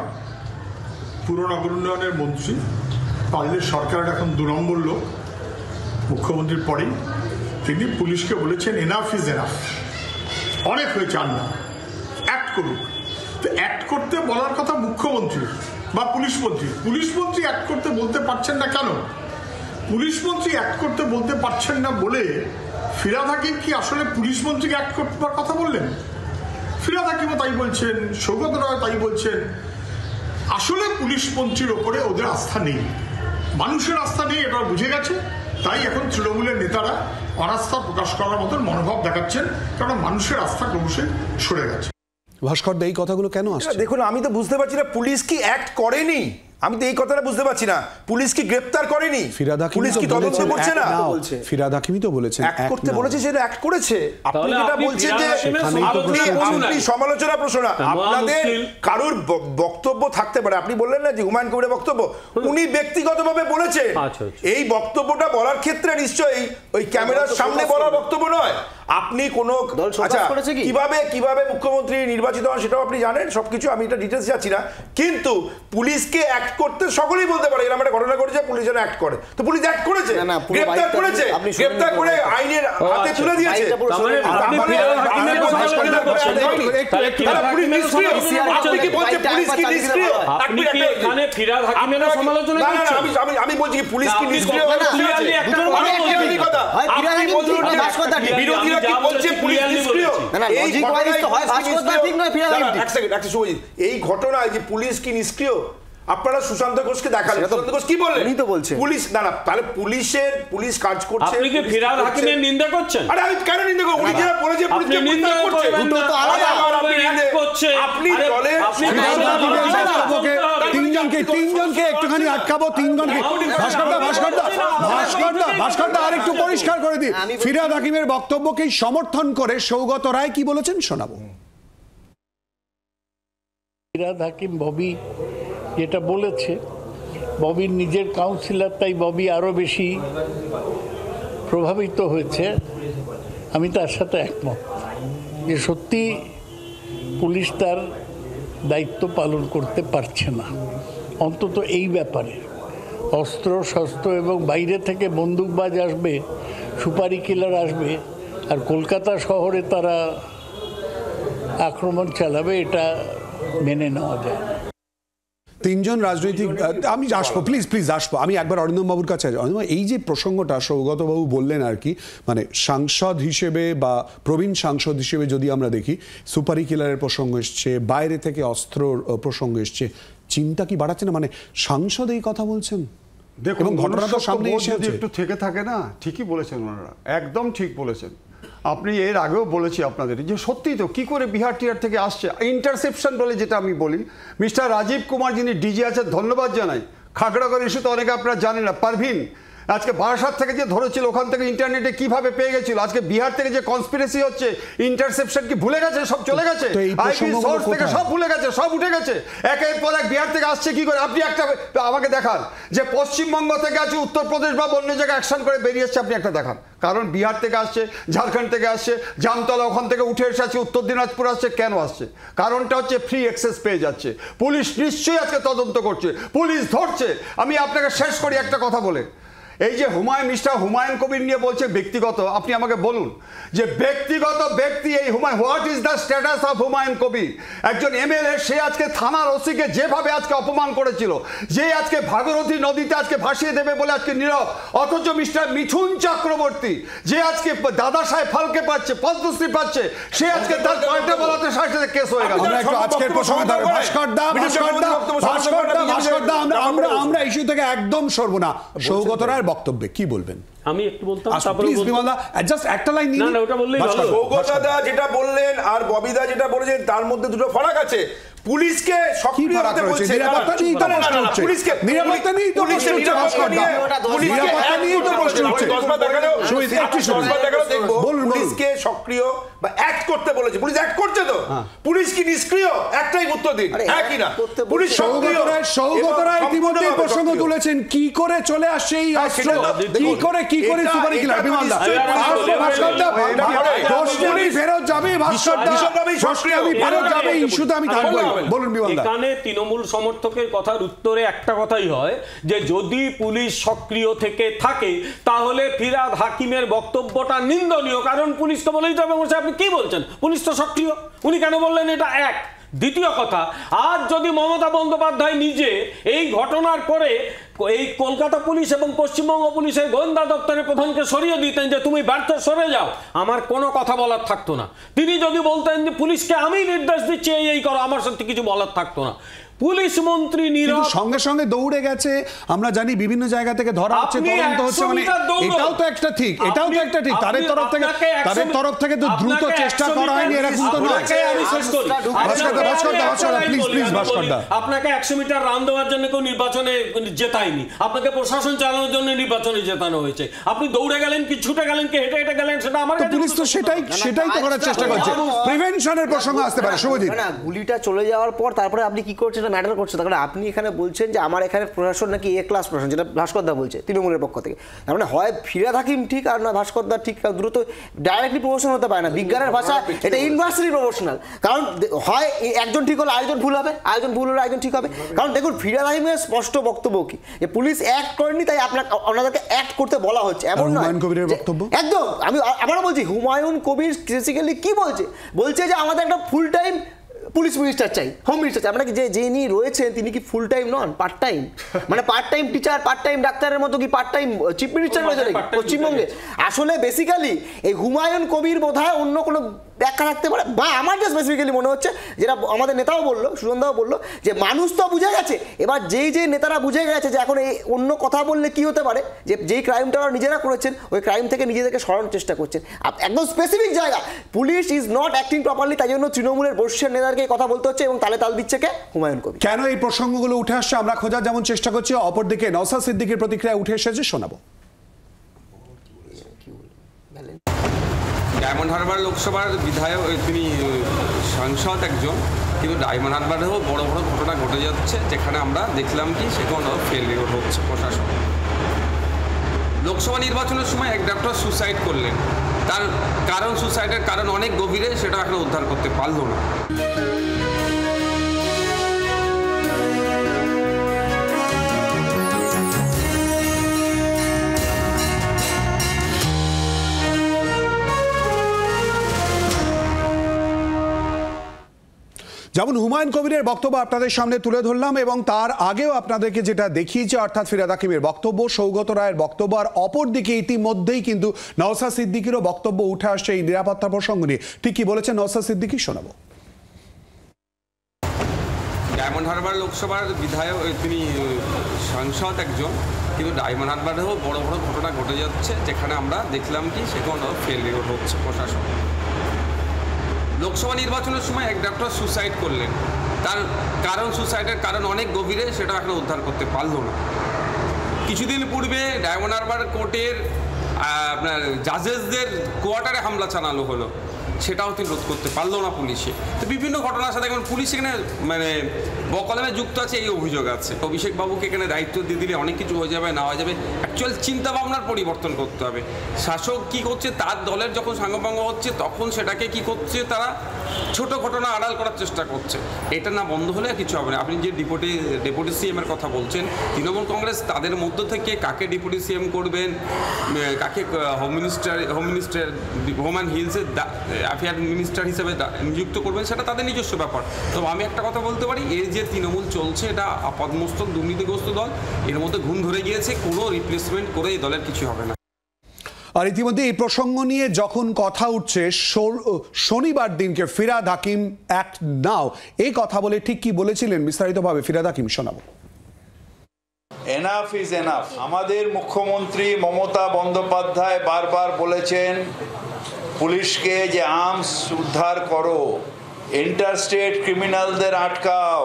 পুর নগর উন্নয়নের মন্ত্রী, পার্লের সরকারের এখন 2 নম্বর লোক, মুখ্যমন্ত্রীর পরেই তিনি পুলিশকে বলেছেন এনাফ ইজ এনাফ, অনেক হয়েছে, আর না, অ্যাক্ট করুক। তো অ্যাক্ট করতে বলার কথা মুখ্যমন্ত্রী বা পুলিশ মন্ত্রী অ্যাক্ট করতে বলতে পারছেন না কেন? পুলিশ মন্ত্রী অ্যাক্ট করতে বলতে পারছেন না বলে ফিরহাদ হাকিম কি আসলে পুলিশ মন্ত্রীকে অ্যাক্ট করবার কথা বললেন? ফিরহাদ হাকিমও তাই বলছেন, সৌগত রায় তাই বলছেন। আসলে পুলিশ মন্ত্রীর ওপরে ওদের আস্থা নেই, মানুষের আস্থা নেই, এটা বুঝে গেছে। তাই এখন তৃণমূলের নেতারা অনাস্থা প্রকাশ করার মতন মনোভাব দেখাচ্ছেন, কারণ মানুষের আস্থা ক্রমশই সরে গেছে।
ভাস্কর দা, এই কথাগুলো কেন আসছে?
দেখুন, আমি তো বুঝতে পারছি না পুলিশ কি অ্যাক্ট করেনি, আমি তো এই কথাটা বুঝতে পারছি না। পুলিশ কি গ্রেফতার করেনি?
ফিরহাদ হাকিম
পুলিশ কি তদন্ত করছে না?
ফিরহাদ হাকিমই তো বলেছেন
অ্যাক্ট করতে বলেছে, সেটা অ্যাক্ট করেছে। আপনি যেটা বলছেন যে আপনি সমালোচনা প্রশ্ন না, আপনাদের কারোর বক্তব্য থাকতে পারে। আপনি বললেন না যে হুমায়ুন কবিরের বক্তব্য, উনি ব্যক্তিগতভাবে বলেছে। এই বক্তব্যটা বলার ক্ষেত্রে নিশ্চয়ই ওই ক্যামেরার সামনে বলার বক্তব্য নয়। আপনি কোনো কিভাবে মুখ্যমন্ত্রী নির্বাচিত হন সেটাও আপনি জানেন, সবকিছু আমি এটা ডিটেলস যাচ্ছি না। কিন্তু পুলিশকে অ্যাক্ট করতে সকলেই বলতে পারে এরকম একটা ঘটনা ঘটেছে, পুলিশ যেন অ্যাক্ট করে। তো পুলিশ অ্যাক্ট করেছে, গ্রেফতার করেছে, গ্রেফতার করে আইনের হাতে তুলে দিয়েছে। আমি বলছি পুলিশ কি নিষ্ক্রিয়? বিরোধীরা কি বলছে পুলিশ নিষ্ক্রিয়? এই ঘটনায় যে পুলিশ কি নিষ্ক্রিয়, আপনারা সুশান্ত ঘোষকে দেখালেন, সুশান্ত ঘোষ কি বললেন? উনি তো বলছেন পুলিশ না, তাহলে পুলিশ কাজ করছে।
আপনি কি ফিরহাদ হাকিমের নিন্দা করছেন?
আরে আমি কেন নিন্দা করব? উনি যেটা বলেছে পুলিশকে নিন্দা করছে, দুটো তো আলাদা। আপনি দলে
তিনজনকে একটুখানি আটকাবো, তিনজনকে। ভাস্কর দা আরেকটু পরিষ্কার করে দিই, ফিরহাদ হাকিমের বক্তব্যকে সমর্থন করে সৌগত রায় কি বলেছেন শোনাবো।
ফিরহাদ হাকিম ববি যেটা বলেছে, ববির নিজের কাউন্সিলর, তাই ববি আরও বেশি প্রভাবিত হয়েছে। আমি তার সাথে একমত যে সত্যি পুলিশ তার দায়িত্ব পালন করতে পারছে না, অন্তত এই ব্যাপারে। অস্ত্র শস্ত্র এবং বাইরে থেকে বন্দুকবাজ আসবে, সুপারি কিলার আসবে, আর কলকাতা শহরে তারা আক্রমণ চালাবে, এটা মেনে নেওয়া যায় না।
তিনজন রাজনৈতিক, আমি আসবো, প্লিজ আসবো। আমি একবার অরিন্দম বাবুর কাছে আসবো। এই যে প্রসঙ্গটা সৌগতবাবু বললেন আর কি, মানে সাংসদ হিসেবে বা প্রবীণ সাংসদ হিসেবে যদি আমরা দেখি, সুপারি কিলারের প্রসঙ্গ এসছে, বাইরে থেকে অস্ত্র প্রসঙ্গ এসছে, চিন্তা কি বাড়াচ্ছে না? মানে সাংসদ এই কথা বলছেন,
দেখুন ঘটনা তো সামনে এসে একটু থেকে থাকে না। ঠিকই বলেছেন ওনারা, একদম ঠিক বলেছেন। আপনি এর আগেও বলেছি আপনাদের যে সত্যি তো কি করে বিহার টিহার থেকে আসছে ইন্টারসেপশন বলে যেটা আমি বলি। মিস্টার রাজীব কুমার যিনি ডিজি আছেন, ধন্যবাদ জানাই। খাগড়াগড় ইস্যু তো অনেকে আপনারা জানেন না, পারভিন আজকে বারাসাত থেকে যে ধরেছিল, ওখান থেকে ইন্টারনেটে কিভাবে পেয়ে গেছিল, আজকে বিহার থেকে যে কনস্পিরেসি হচ্ছে, ইন্টারসেপশন কি ভুলে গেছে? সব চলে গেছে, আইপি সোর্স থেকে সব ভুলে গেছে, সব উঠে গেছে। একের পর এক বিহার থেকে আসছে কি করে? আপনি একটা আমাকে দেখান যে পশ্চিমবঙ্গ থেকে আছে, উত্তরপ্রদেশ বা অন্য জায়গায় অ্যাকশন করে বেরিয়ে এসছে, আপনি একটা দেখান। কারণ বিহার থেকে আসছে, ঝাড়খণ্ড থেকে আসছে, জামতলা ওখান থেকে উঠে এসে আছে, উত্তর দিনাজপুর আসছে। কেন আসছে? কারণটা হচ্ছে ফ্রি অ্যাক্সেস পেয়ে যাচ্ছে। পুলিশ নিশ্চয়ই আজকে তদন্ত করছে, পুলিশ ধরছে। আমি আপনাকে শেষ করি একটা কথা বলে, এই যে মিস্টার হুমায়ুন কবির নিয়ে বলছে ব্যক্তিগত, আপনি আমাকে বলুন যে ব্যক্তিগত ব্যক্তি এই Humayun, what is the status of Humayun Kabir? একজন এমএলএ, সে আজকে থানার ওসিকে যেভাবে আজকে অপমান করেছিল, যে আজকে ভাগীরথী নদীতে আজকে ভাসিয়ে দেবে বলে আজকে নীরব, অথচ মিস্টার মিঠুন চক্রবর্তী যে আজকে দাদা সাহেব ফালকে পাচ্ছে, পদ্মশ্রী পাচ্ছে, সে আজকে তার পয়েন্টে বলাতে সাথে কেস হয়ে গেল।
আমরা ইস্যু থেকে একদম সরবো না। সৌগত রায়ের বক্তব্যে কি বলবেন?
আমি একটু বলতাম,
প্লিজ বিমলদা জাস্ট একটা লাইন নিন।
না, ওটা বললেই ভালো।
সৌগতদা যেটা বললেন আর ববিদা যেটা বলেছেন তার মধ্যে দুটো ফারাক আছে। পুলিশকে সক্রিয় হতে বলছে,
নিরাপত্তা নেই তো প্রশ্ন উঠছে, নিরাপত্তা নেই তো প্রশ্ন উঠছে, নিরাপত্তা নেই তো প্রশ্ন উঠছে।
পুলিশকে সক্রিয় বা অ্যাক্ট করতে বলেছে, পুলিশ অ্যাক্ট করছে তো? পুলিশ কি নিষ্ক্রিয়? একটাই উত্তর দিন, হ্যাঁ কি না? পুলিশ সক্রিয়।
সৌগত রায় ইতিমধ্যে প্রসঙ্গ তুলেছেন, কি করে চলে আসছে এই অস্ত্র, কি করে সুপারি কিলার? বিমলদা ভাস্করদা প্রশ্নই ফেরত যাবে, ভাস্করদা প্রশ্নই ফেরত যাবে, ইস্যুতে আমি থাকবো। বলুন বিমলদা।
এখানে তৃণমূল সমর্থকের কথার উত্তরে একটা কথাই হয় যে যদি পুলিশ সক্রিয় থেকে থাকে তাহলে ফিরহাদ হাকিমের বক্তব্যটা নিন্দনীয়, কারণ পুলিশ তো বলেই যাবে আপনি কি বলছেন, পুলিশ তো সক্রিয়, উনি কেন বললেন এটা? এক। দ্বিতীয় কথা, আজ যদি মমতা বন্দ্যোপাধ্যায় নিজে এই ঘটনার পরে এই কলকাতা পুলিশ এবং পশ্চিমবঙ্গ পুলিশের গোয়েন্দা দপ্তরের প্রধানকে সরিয়ে দিতেন যে তুমি ব্যর্থ সরে যাও, আমার কোনো কথা বলার থাকতো না। তিনি যদি বলতেন যে পুলিশকে আমি নির্দেশ দিচ্ছি এই করো, আমার সত্যি কিছু বলার থাকতো না। পুলিশ মন্ত্রী নীরব,
সঙ্গে সঙ্গে দৌড়ে গেছে, আমরা জানি বিভিন্ন জায়গা থেকে ধরা হচ্ছে, তদন্ত হচ্ছে, মানে এটাও তো একটা ঠিক, এটাও তো একটা ঠিক, তাদের তরফ থেকে তো দ্রুত চেষ্টা করা হয়নি, এরকম তো নয়।
আপনাকে 100 মিটার রান দেওয়ার জন্য কেউ নির্বাচনে জেতায়নি, আপনাকে প্রশাসন চালানোর জন্য নির্বাচনে জেতানো হয়েছে। আপনি দৌড়ে গেলেন কি ছুটে গেলেন কি হেঁটে হেঁটে গেলেন, সেটা আমার
পুলিশ তো সেটাই তো করার চেষ্টা করছে। প্রিভেনশনের প্রসঙ্গ আসতে পারে শুভজিৎ।
না, গুলিটা চলে যাওয়ার পর তারপরে আপনি কি করছেন এটা ম্যাটার করছে। তার মানে আপনি এখানে বলছেন যে আমার এখানে প্রশাসন নাকি এ ক্লাস প্রশাসন, যেটা ভাস্করদা বলছে তৃণমূলের পক্ষ থেকে। তার মানে হয় ফিরাদ হাকিম ঠিক আর নয় ভাস্করদা ঠিক, দ্রুত ডাইরেক্টলি প্রমোশন হতে পারে না। বিজ্ঞানের ভাষা এটা ইনভার্সলি প্রমোশনাল, কারণ হয় একজন ঠিক হলে আরেকজন ভুল হবে, আরেকজন ভুল হলে আরেকজন ঠিক হবে। কারণ দেখুন ফিরাদ হাকিমের স্পষ্ট বক্তব্য কি, যে পুলিশ অ্যাক্ট করেনি তাই আপনাকে ওনাদেরকে অ্যাক্ট করতে বলা হচ্ছে, এমন নয়। একদম আমি আবারও বলছি, হুমায়ুন কবির বেসিক্যালি কি বলছে যে আমাদের একটা ফুল টাইম পুলিশ মিনিস্টার চাই, হোম মিনিস্টার চাই। আপনাকে যিনি রয়েছেন তিনি কি ফুল টাইম নন, পার্ট টাইম? মানে part time teacher, part time ডাক্তারের মতো কি পার্ট টাইম চিফ মিনিস্টার রয়েছে পশ্চিমবঙ্গে? আসলে বেসিক্যালি এই হুমায়ুন কবির বোধহয় অন্য কোনো ব্যাখ্যা থাকতে পারে, বা আমার যে স্পেসিফিক্যালি মনে হচ্ছে, যেটা আমাদের নেতাও বললো, সুজনদাও বললো, যে মানুষ তো বুঝে গেছে, এবার যেই নেতারা বুঝে গেছে যে এখন এই অন্য কথা বললে কি হতে পারে, যে যেই ক্রাইমটা ওরা নিজেরা করেছেন ওই ক্রাইম থেকে নিজেদেরকে সরানোর চেষ্টা করছেন। একদম স্পেসিফিক জায়গা, police is not acting properly, তাই জন্য তৃণমূলের বর্ষীয় নেতাদেরকে কথা বলতে হচ্ছে, এবং তালে তাল দিচ্ছে কে? হুমায়ুন কবির।
কেন এই প্রসঙ্গগুলো উঠে আসছে আমরা খোঁজার যেমন চেষ্টা করছি, অপরদিকে নওশাদ সিদ্দিকীর প্রতিক্রিয়া উঠে এসেছে, শোনাবো।
ডায়মন্ড হারবার লোকসভার বিধায়ক, তিনি সাংসদ একজন, কিন্তু ডায়মন্ড হারবারেও বড় বড় ঘটনা ঘটে যাচ্ছে, যেখানে আমরা দেখলাম কি সেখানে ফেলিওর হচ্ছে প্রশাসন। লোকসভা নির্বাচনের সময় এক ডক্টর সুসাইড করলেন, তার কারণ সুসাইডের কারণ অনেক গভীরে, সেটা এখন উদ্ধার করতে পারলো না।
যেমন হুমায়ুন কবিরের বক্তব্য আপনাদের সামনে তুলে ধরলাম, এবং তার আগেও আপনাদেরকে যেটা দেখিয়েছে, অর্থাৎ ফিরহাদ হাকিমের বক্তব্য, সৌগত রায়ের বক্তব্য, আর অপরদিকে ইতিমধ্যেই কিন্তু নওশাদ সিদ্দিকীরও বক্তব্য উঠে আসছে এই নিরাপত্তা প্রসঙ্গ নিয়ে। ঠিক কি বলেছেন নওশাদ সিদ্দিকী, শোনাবো।
ডায়মন্ড হারবার লোকসভার বিধায়ক, তিনি সাংসদ একজন, কিন্তু ডায়মন্ড হারবারেও বড় বড় ঘটনা ঘটে যাচ্ছে, যেখানে আমরা দেখলাম কি সেখানে ফেলিওর হচ্ছে প্রশাসন। লোকসভা নির্বাচনের সময় এক ডক্টর সুসাইড করলেন, তার কারণ সুসাইডের কারণ অনেক গভীরে, সেটা এখন উদ্ধার করতে পারলো না। কিছুদিন পূর্বে ডায়মন্ড হারবার কোর্টের আপনার জাজেসদের কোয়ার্টারে হামলা চালানো হলো, সেটাও তিনি রোধ করতে পারলো না পুলিশে। তো বিভিন্ন ঘটনার সাথে এখন পুলিশ এখানে মানে বকলমে যুক্ত আছে, এই অভিযোগ আছে। অভিষেক বাবুকে এখানে দায়িত্ব দিয়ে দিলে অনেক কিছু হয়ে যাবে, না হয়ে যাবে। অ্যাকচুয়াল চিন্তা ভাবনার পরিবর্তন করতে হবে। শাসক কি করছে, তার দলের যখন সাঙ্গভঙ্গ হচ্ছে তখন সেটাকে কি করছে, তারা ছোট ঘটনা আড়াল করার চেষ্টা করছে। এটা না বন্ধ হলে কিছু হবে না। আপনি যে ডেপুটি সিএমের কথা বলছেন, তৃণমূল কংগ্রেস তাদের মধ্য থেকে কাকে ডেপুটি সিএম করবেন, কাকে হোম মিনিস্টার হোমান হিলসের অ্যাফেয়ার মিনিস্টার হিসেবে নিযুক্ত করবেন, সেটা তাদের নিজস্ব ব্যাপার। তো আমি একটা কথা বলতে পারি, এই যে তৃণমূল চলছে, এটা আপাদমস্তক দুর্নীতিগ্রস্ত দল, এর মধ্যে ঘুম ধরে গিয়েছে, কোনো রিপ্লেসমেন্ট করে এই দলের কিছু হবে না।
আর ইতিমধ্যে এই প্রসঙ্গ নিয়ে যখন কথা উঠছে, শনিবার দিনকে ফিরহাদ হাকিম অ্যাক্ট নাও, এই কথা বলে ঠিক কি বলেছিলেন বিস্তারিতভাবে ফিরহাদ হাকিম, শোনাবো।
Enough is enough. আমাদের মুখ্যমন্ত্রী মমতা বন্দ্যোপাধ্যায় বারবার বলেছেন পুলিশকে যে আর্মস উদ্ধার করো, ইন্টারস্টেট ক্রিমিনালদের আটকাও।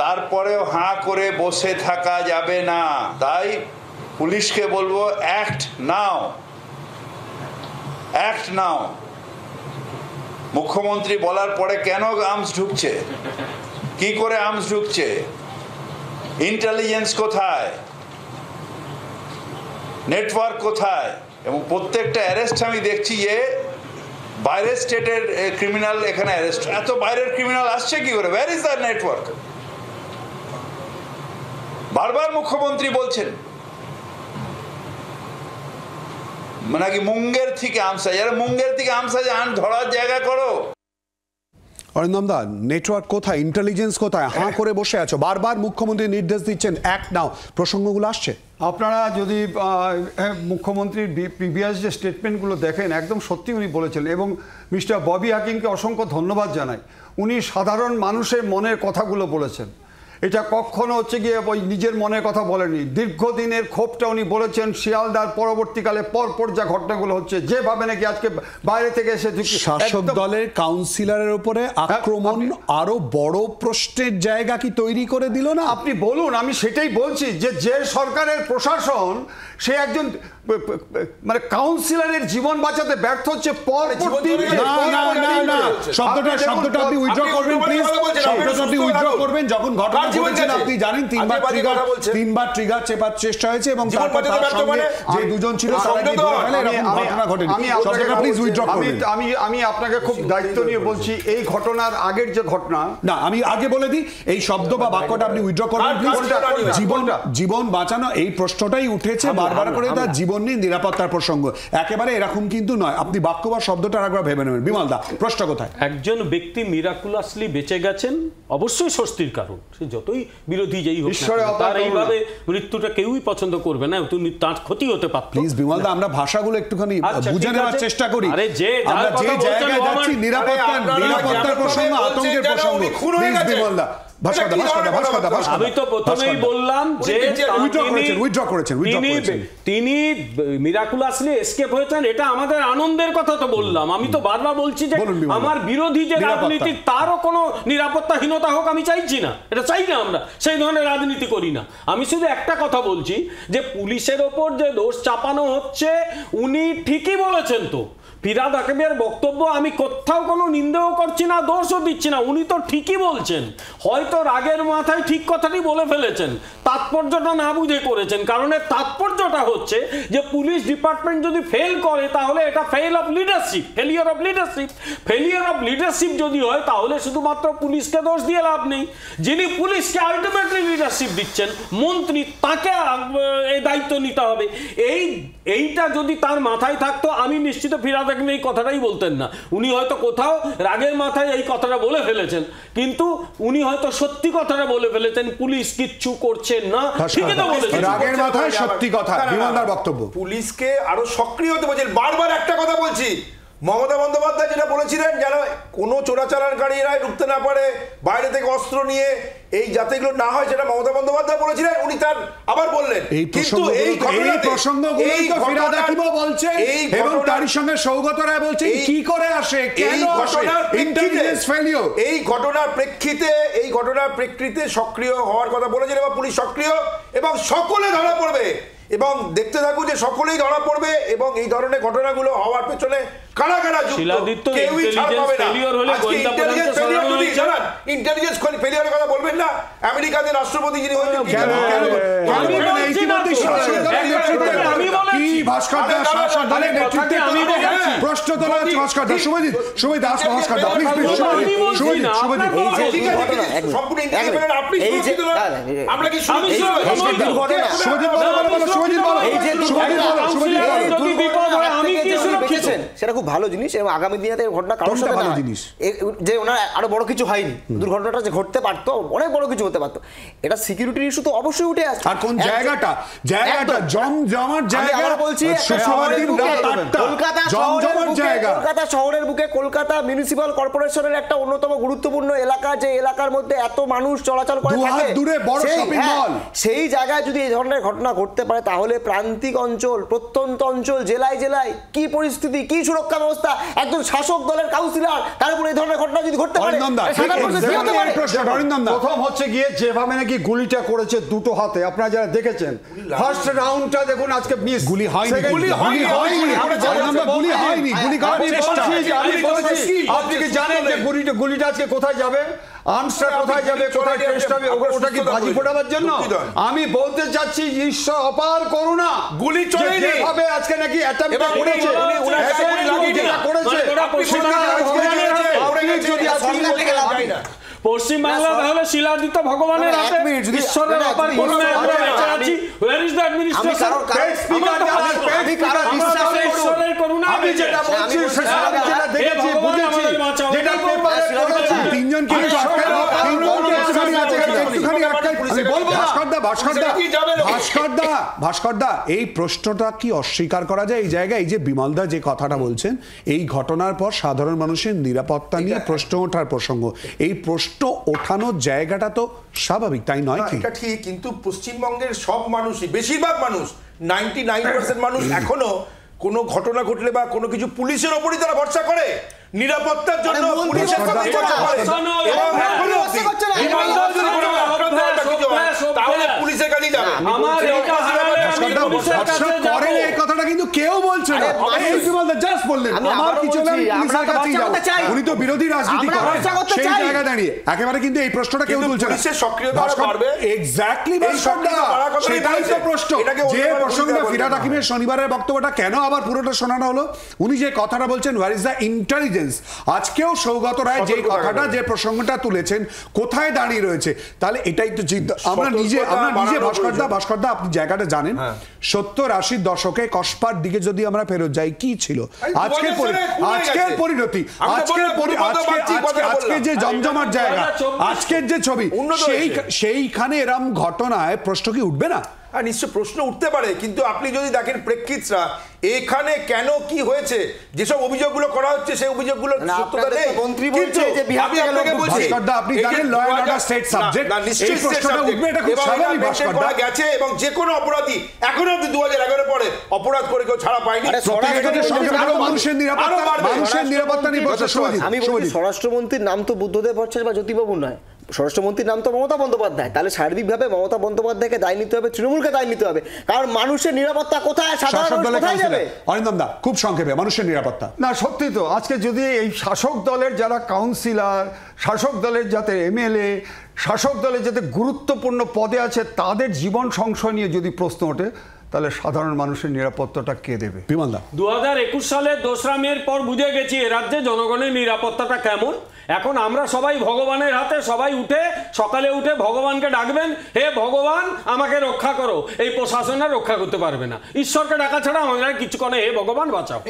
তারপরেও হাঁ করে বসে থাকা যাবে না, তাই পুলিশকে বলবো অ্যাক্ট নাও, অ্যাক্ট নাও। মুখ্যমন্ত্রী বলার পরে কেন আর্মস ঢুকছে, কি করে আর্মস ঢুকছে, ইন্টেলিজেন্স কোথায়, নেটওয়ার্ক কোথায়? এবং প্রত্যেকটা অ্যারেস্ট আমি দেখছি যে বাইরের স্টেটের ক্রিমিনাল এখানে অ্যারেস্ট। এত বাইরের ক্রিমিনাল আসছে কি করে? Where is the network? বারবার মুখ্যমন্ত্রী বলছেন নাকি মুঙ্গের থেকে আমসা, যারা মুঙ্গের থেকে আমসা যে আন ধরার জায়গা করো।
অরিন্দম দা, নেটওয়ার্ক কোথায়, ইন্টেলিজেন্স কোথায়? হাঁ করে বসে আছো, বারবার মুখ্যমন্ত্রী নির্দেশ দিচ্ছেন এক নাও, প্রসঙ্গগুলো আসছে।
আপনারা যদি মুখ্যমন্ত্রীর প্রিভিয়াস যে স্টেটমেন্টগুলো দেখেন, একদম সত্যি উনি বলেছেন। এবং মিস্টার ববি হাকিমকে অসংখ্য ধন্যবাদ জানাই, উনি সাধারণ মানুষের মনের কথাগুলো বলেছেন। এটা কখনো হচ্ছে গিয়ে ওই নিজের মনের কথা বলেনি, দীর্ঘদিনের ক্ষোভটা উনি বলেছেন। শিয়ালদার পরবর্তীকালে পরপর যা ঘটনাগুলো হচ্ছে, যেভাবে নাকি আজকে বাইরে থেকে এসে
শাসক দলের কাউন্সিলরের উপরে আক্রমণ আরো বড় প্রশ্নের জায়গা কি তৈরি করে দিল না?
আপনি বলুন, আমি সেটাই বলছি যে সরকারের প্রশাসন সে একজন মানে কাউন্সিলরের জীবন বাঁচাতে ব্যর্থ হচ্ছে।
শব্দটা আপনি উইথড্র করবেন প্লিজ, শব্দটা আপনি উইথড্র করবেন। যখন ঘটনা ঘটেছে আপনি জানেন তিনবার ট্রিগার চেপার চেষ্টা হয়েছে এবং তারপর তার সঙ্গে যে দুজন ছিল তারা কি ধরে ফেলে, এরকম ঘটনা ঘটেনি। শব্দটা প্লিজ উইথড্র করবেন।
আমি আপনাকে খুব দায়িত্ব নিয়ে বলছি, এই ঘটনার আগের যে ঘটনা,
না আমি আগে বলে দিই, এই শব্দ বা বাক্যটা আপনি উইথড্র করবেন প্লিজ। জীবন বাঁচানো এই প্রশ্নটাই উঠেছে বারবার করে, তার জীবন নিয়ে নিরাপত্তার প্রসঙ্গ একেবারে এরকম কিন্তু নয়। আপনি বাক্য বা শব্দটা আরেকবার ভেবে নেবেন। বিমল দা, প্রশ্ন কোথায়?
একজন ব্যক্তি মিরাকুলাসলি বেঁচে গেছেন, অবশ্যই স্বস্তির কারণ। সে যতই বিরোধী যেই হোক, তার এইভাবে মৃত্যুটা কেউই পছন্দ করবে না, তার ক্ষতি হতে পারত।
প্লিজ বিমল দা, আমরা ভাষাগুলো একটুখানি বুঝে নেওয়ার চেষ্টা করি। আমরা যে জায়গায় যাচ্ছি, নিরাপত্তার প্রসঙ্গ, আতঙ্কের প্রসঙ্গ, প্লিজ বিমল দা।
আমি তো প্রথমেই বললাম যে তিনি মিরাকুলাসলি এসকেপ হয়েছেন, এটা আমাদের আনন্দের কথা তো বললাম। আমি তো বারবার বলছি যে আমার বিরোধী যে রাজনীতিক তারও কোনো নিরাপত্তাহীনতা হোক আমি চাইছি না, এটা চাই না, আমরা সেই ধরনের রাজনীতি করি না। আমি শুধু একটা কথা বলছি যে পুলিশের ওপর যে দোষ চাপানো হচ্ছে, উনি ঠিকই বলেছেন। তো ফিরহাদ হাকিমের বক্তব্য আমি কোথাও কোনো নিন্দাও করছি না, দোষও দিচ্ছি না, উনি তো ঠিকই বলছেন। হয়তো রাগের মাথায় ঠিক কথাটি বলে ফেলেছেন, তাৎপর্যটা না বুঝে করেছেন। কারণ এর তাৎপর্যটা হচ্ছে যে পুলিশ ডিপার্টমেন্ট যদি ফেল করে তাহলে এটা ফেলিয়ার অফ লিডারশিপ যদি হয় তাহলে শুধুমাত্র পুলিশকে দোষ দিয়ে লাভ নেই। যিনি পুলিশকে আলটিমেটলি লিডারশিপ দিচ্ছেন, মন্ত্রী, তাকে এই দায়িত্ব নিতে হবে। এইটা যদি তার মাথায় থাকতো, আমি নিশ্চিত ফিরহাদ হাকিম এই কথাটাই বলতেন না। উনি হয়তো কোথাও রাগের মাথায় এই কথাটা বলে ফেলেছেন, কিন্তু উনি হয়তো সত্যি কথাটা বলে ফেলেছেন, পুলিশ কিচ্ছু করছে না, ঠিকই তো বলেছেন,
রাগের মাথায় সত্যি কথা। বিমলদার বক্তব্য,
পুলিশকে আরো সক্রিয় হতে বলছেন। বারবার একটা কথা বলছি, মমতা বন্দ্যোপাধ্যায় যেটা বলেছিলেন, যেন কোনো চোরাচালানকারীরাই ঢুকতে না পারে বাইরে থেকে অস্ত্র নিয়ে, এই যাতেগুলো না হয়, সেটা মমতা বন্দ্যোপাধ্যায় বলেছিলেন। উনি তার আবার বললেন, কিন্তু এই
ফিরহাদ হাকিমও বলছেন এবং তারই সঙ্গে সৌগত রায় বলছেন, কি করে আসে, কেন আসে, ইন্টেলিজেন্স ফেলিওর।
এই ঘটনার প্রেক্ষিতে সক্রিয় হওয়ার কথা বলেছেন এবং পুলিশ সক্রিয় এবং সকলে ধরা পড়বে। এবং দেখতে থাকুন যে সকলেই ধরা পড়বে এবং এই ধরনের ঘটনাগুলো হওয়ার পেছনে কারা কারা যুক্ত, কেউই ছাড় পাবে না। আজকে ইন্টেলিজেন্স ফেলিওর যদি জানান, ইন্টেলিজেন্স ফেলিওরের কথা বলবেন না? আমেরিকাতে রাষ্ট্রপতি যিনি হয়েছেন,
প্রশ্ন তোলা হচ্ছে ভাস্কর সুমিত দাস, ভাস্কর দা প্লিজ প্লিজ,
সম্পূর্ণ ইন্টেলিজেন্স আপনি আমরা কি
সেটা খুব ভালো জিনিস এবং আগামী দিনে ঘটনা কারোর সাথে ভালো জিনিস যে ওনার আরো বড় কিছু হয়নি, দুর্ঘটনাটা যে ঘটতে পারতো, অনেক বড় কিছু হতে পারতো। এটা সিকিউরিটির ইস্যু তো অবশ্যই উঠে আসছে।
আর কোন জায়গাটা জমজমাট জায়গা,
আমরা বলছি কলকাতা শহরের বুকে, কলকাতা মিউনিসিপাল কর্পোরেশনের একটা অন্যতম গুরুত্বপূর্ণ এলাকা, যে এলাকার মধ্যে এত মানুষ চলাচল করে থাকে, সেই জায়গায় যদি এই ধরনের ঘটনা ঘটতে পারে তাহলে প্রান্তিক অঞ্চল, প্রত্যন্ত অঞ্চল, জেলায় জেলায় কি পরিস্থিতি, কি সুরক্ষা ব্যবস্থা, একজন শাসক দলের কাউন্সিলর তার উপর এই ধরনের ঘটনা যদি ঘটতে পারে।
প্রথম হচ্ছে গিয়ে যেভাবে নাকি গুলিটা করেছে দুটো হাতে, আপনারা যারা দেখেছেন ফার্স্ট রাউন্ডটা দেখুন, আজকে মিস, গুলি হয়নি, আপনি কি জানেন যে গুলিটা আজকে কোথায় যাবে, আর্মসটা কোথায় যাবে, কোথায় টেস্ট হবে, ওটা কি বাজি ফোটাবার জন্য? আমি বলতে চাচ্ছি ঈশ্বর অপার করুণা, গুলি চলেনি যেভাবে আজকে নাকি অ্যাটেম্পটা করেছে,
পশ্চিম বাংলা তাহলে শিলাদিত ভগবানের হাতে, ঈশ্বরের অপার করুণায় আমরা বেঁচে আছি। Where is the administration? ঈশ্বরের করুণা আমি যেটা বলছি সেটা দেখেছি, বুঝেছি, যেটা পেপারে পড়েছি।
তিনজনকে ভাস্করদা, এই প্রশ্নটা কি অস্বীকার করা যায় এই জায়গায়? এই যে বিমলদা যে কথাটা বলছেন, এই ঘটনার পর সাধারণ মানুষের নিরাপত্তা নিয়ে প্রশ্ন ওঠার প্রসঙ্গ, এই প্রশ্ন ওঠানোর জায়গাটা তো স্বাভাবিক, তাই নয় কি?
এটা ঠিক, কিন্তু পশ্চিমবঙ্গের সব মানুষই, বেশিরভাগ মানুষ, 99% মানুষ এখনো কোনো ঘটনা ঘটলে বা কোনো কিছু পুলিশের ওপরই তারা ভরসা করে, নিরাপত্তার জন্য পুলিশের কথাই ভরসা করে। এবং এখনো তাহলে পুলিশের কাছেই যাবে।
এই কথাটা কিন্তু কেউ বলছে না। জাস্ট বললেন আমার কিছু পুলিশের কাছেই যাবো, উনি তো বিরোধী রাজনীতি করেন, সেই জায়গায় দাঁড়িয়ে একেবারে কিন্তু এই প্রশ্নটা কেউ তুলছে না। এক্স্যাক্টলি সেটাই তো প্রশ্ন, যে প্রসঙ্গে ফিরহাদ হাকিমের শনিবারের বক্তব্যটা কেন আবার পুরোটা শোনানো হলো? উনি যে কথাটা বলছেন, হোয়ার ইজ দ্য ইন্টেলিজেন্স, আজকেও সৌগত রায় যে কথাটা, যে প্রসঙ্গটা তুলেছেন, কোথায় দাঁড়িয়ে রয়েছে? তাহলে এটাই তো আমরা নিজে ভাস্করদা আপনি জায়গাটা জানেন, 70-80 দশকে কসবার দিকে যদি আমরা ফেরত যাই, কি ছিল আজকের পরিণতি, আজকে যে জমজমাট জায়গা, আজকের যে ছবি, সেইখানে এরম ঘটনায় প্রশ্ন কি উঠবে না?
নিশ্চয় প্রশ্ন উঠতে পারে, কিন্তু আপনি যদি দেখেন প্রেক্ষিতটা এখানে কেন কি হয়েছে, যেসব অভিযোগগুলো করা হচ্ছে সেই অভিযোগগুলোর সত্যতা নেই।
মন্ত্রী বলছে যে বিহারে গেল,
আপনি জানেন law and order state subject, এই প্রশ্নটা উঠবে, এটা খুব স্বাভাবিক।
করা গেছে এবং যে কোনো অপরাধী এখনো অবধি 2011 পরে অপরাধ করে কেউ ছাড়া পায়নি।
মানুষের নিরাপত্তা নিয়ে
আমি বলছি স্বরাষ্ট্রমন্ত্রীর নাম তো বুদ্ধদেব ভট্টাচার্য বা জ্যোতিবাবু নয়, স্বরাষ্ট্রমন্ত্রীর নাম তো মমতা বন্দ্যোপাধ্যায়। তাহলে সার্বিকভাবে মমতা বন্দ্যোপাধ্যায়কে দায় নিতে হবে, তৃণমূলকে দায় নিতে হবে, কারণ মানুষের নিরাপত্তা কোথায়, সাধারণ কোথায় যাবে?
অরিন্দম দা, খুব সংক্ষেপে মানুষের নিরাপত্তা।
না সত্যি তো, আজকে যদি এই শাসক দলের যারা কাউন্সিলর, শাসক দলের যাতে এমএলএ, শাসক দলের যাতে গুরুত্বপূর্ণ পদে আছে, তাদের জীবন সংশয় নিয়ে যদি প্রশ্ন ওঠে, তাহলে সাধারণ মানুষের নিরাপত্তাটা কে দেবে?
2021 সালের 2রা মের পর বুঝে গেছি এ রাজ্যে জনগণের নিরাপত্তাটা কেমন। এখন আমরা সবাই ভগবানের হাতে, সবাই সকালে উঠে ভগবানকে ডাকবেন, হে ভগবান আমাকে রক্ষা করো। এই প্রশাসনের রক্ষা করতে পারবে না, ঈশ্বরকে ডাকা ছাড়া আমাদের কিছু করে, হে ভগবান বাঁচাও।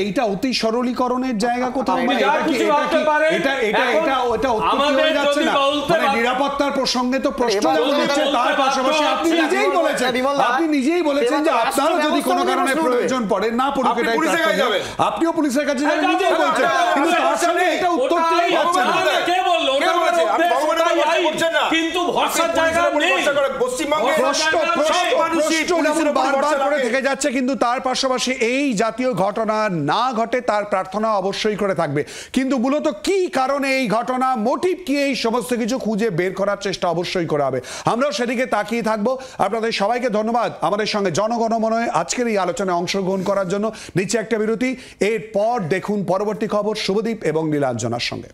এইটা অতি সরলীকরণের জায়গা কোথাও, নিরাপত্তার প্রসঙ্গে তো প্রশ্ন তার পাশাপাশি আপনি নিজেই বলেছেন যে আপনারও যদি কোনো কারণে প্রয়োজন পড়ে, না পড়ুক, আপনিও পুলিশের কাছে যাবেন, নিজেই বলছেন, কিন্তু তার সামনে এটা উত্তর দিতেই পারছে না।
কে বললো? কিন্তু ভরসার জায়গা নেই।
বারবার করে থেকে যাচ্ছে, কিন্তু তার পাশাপাশি এই জাতীয় ঘটনা না ঘটে তার প্রার্থনা অবশ্যই করে থাকবে। কিন্তু মূলত কি কারণে এই ঘটনা, মোটিভ কি, এই সমস্ত কিছু খুঁজে বের করার চেষ্টা অবশ্যই করা হবে। আমরাও সেদিকে তাকিয়ে থাকবো। আপনাদের সবাইকে ধন্যবাদ আমাদের সঙ্গে জনগণমনে আজকের এই আলোচনায় অংশগ্রহণ করার জন্য। নিচ্ছে একটা বিরতি, এরপর দেখুন পরবর্তী খবর শুভদীপ এবং নীলাঞ্জনার সঙ্গে।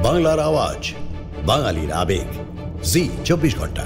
বাংলার আওয়াজ, বাঙালির আবেগ, জি 24 ঘন্টা।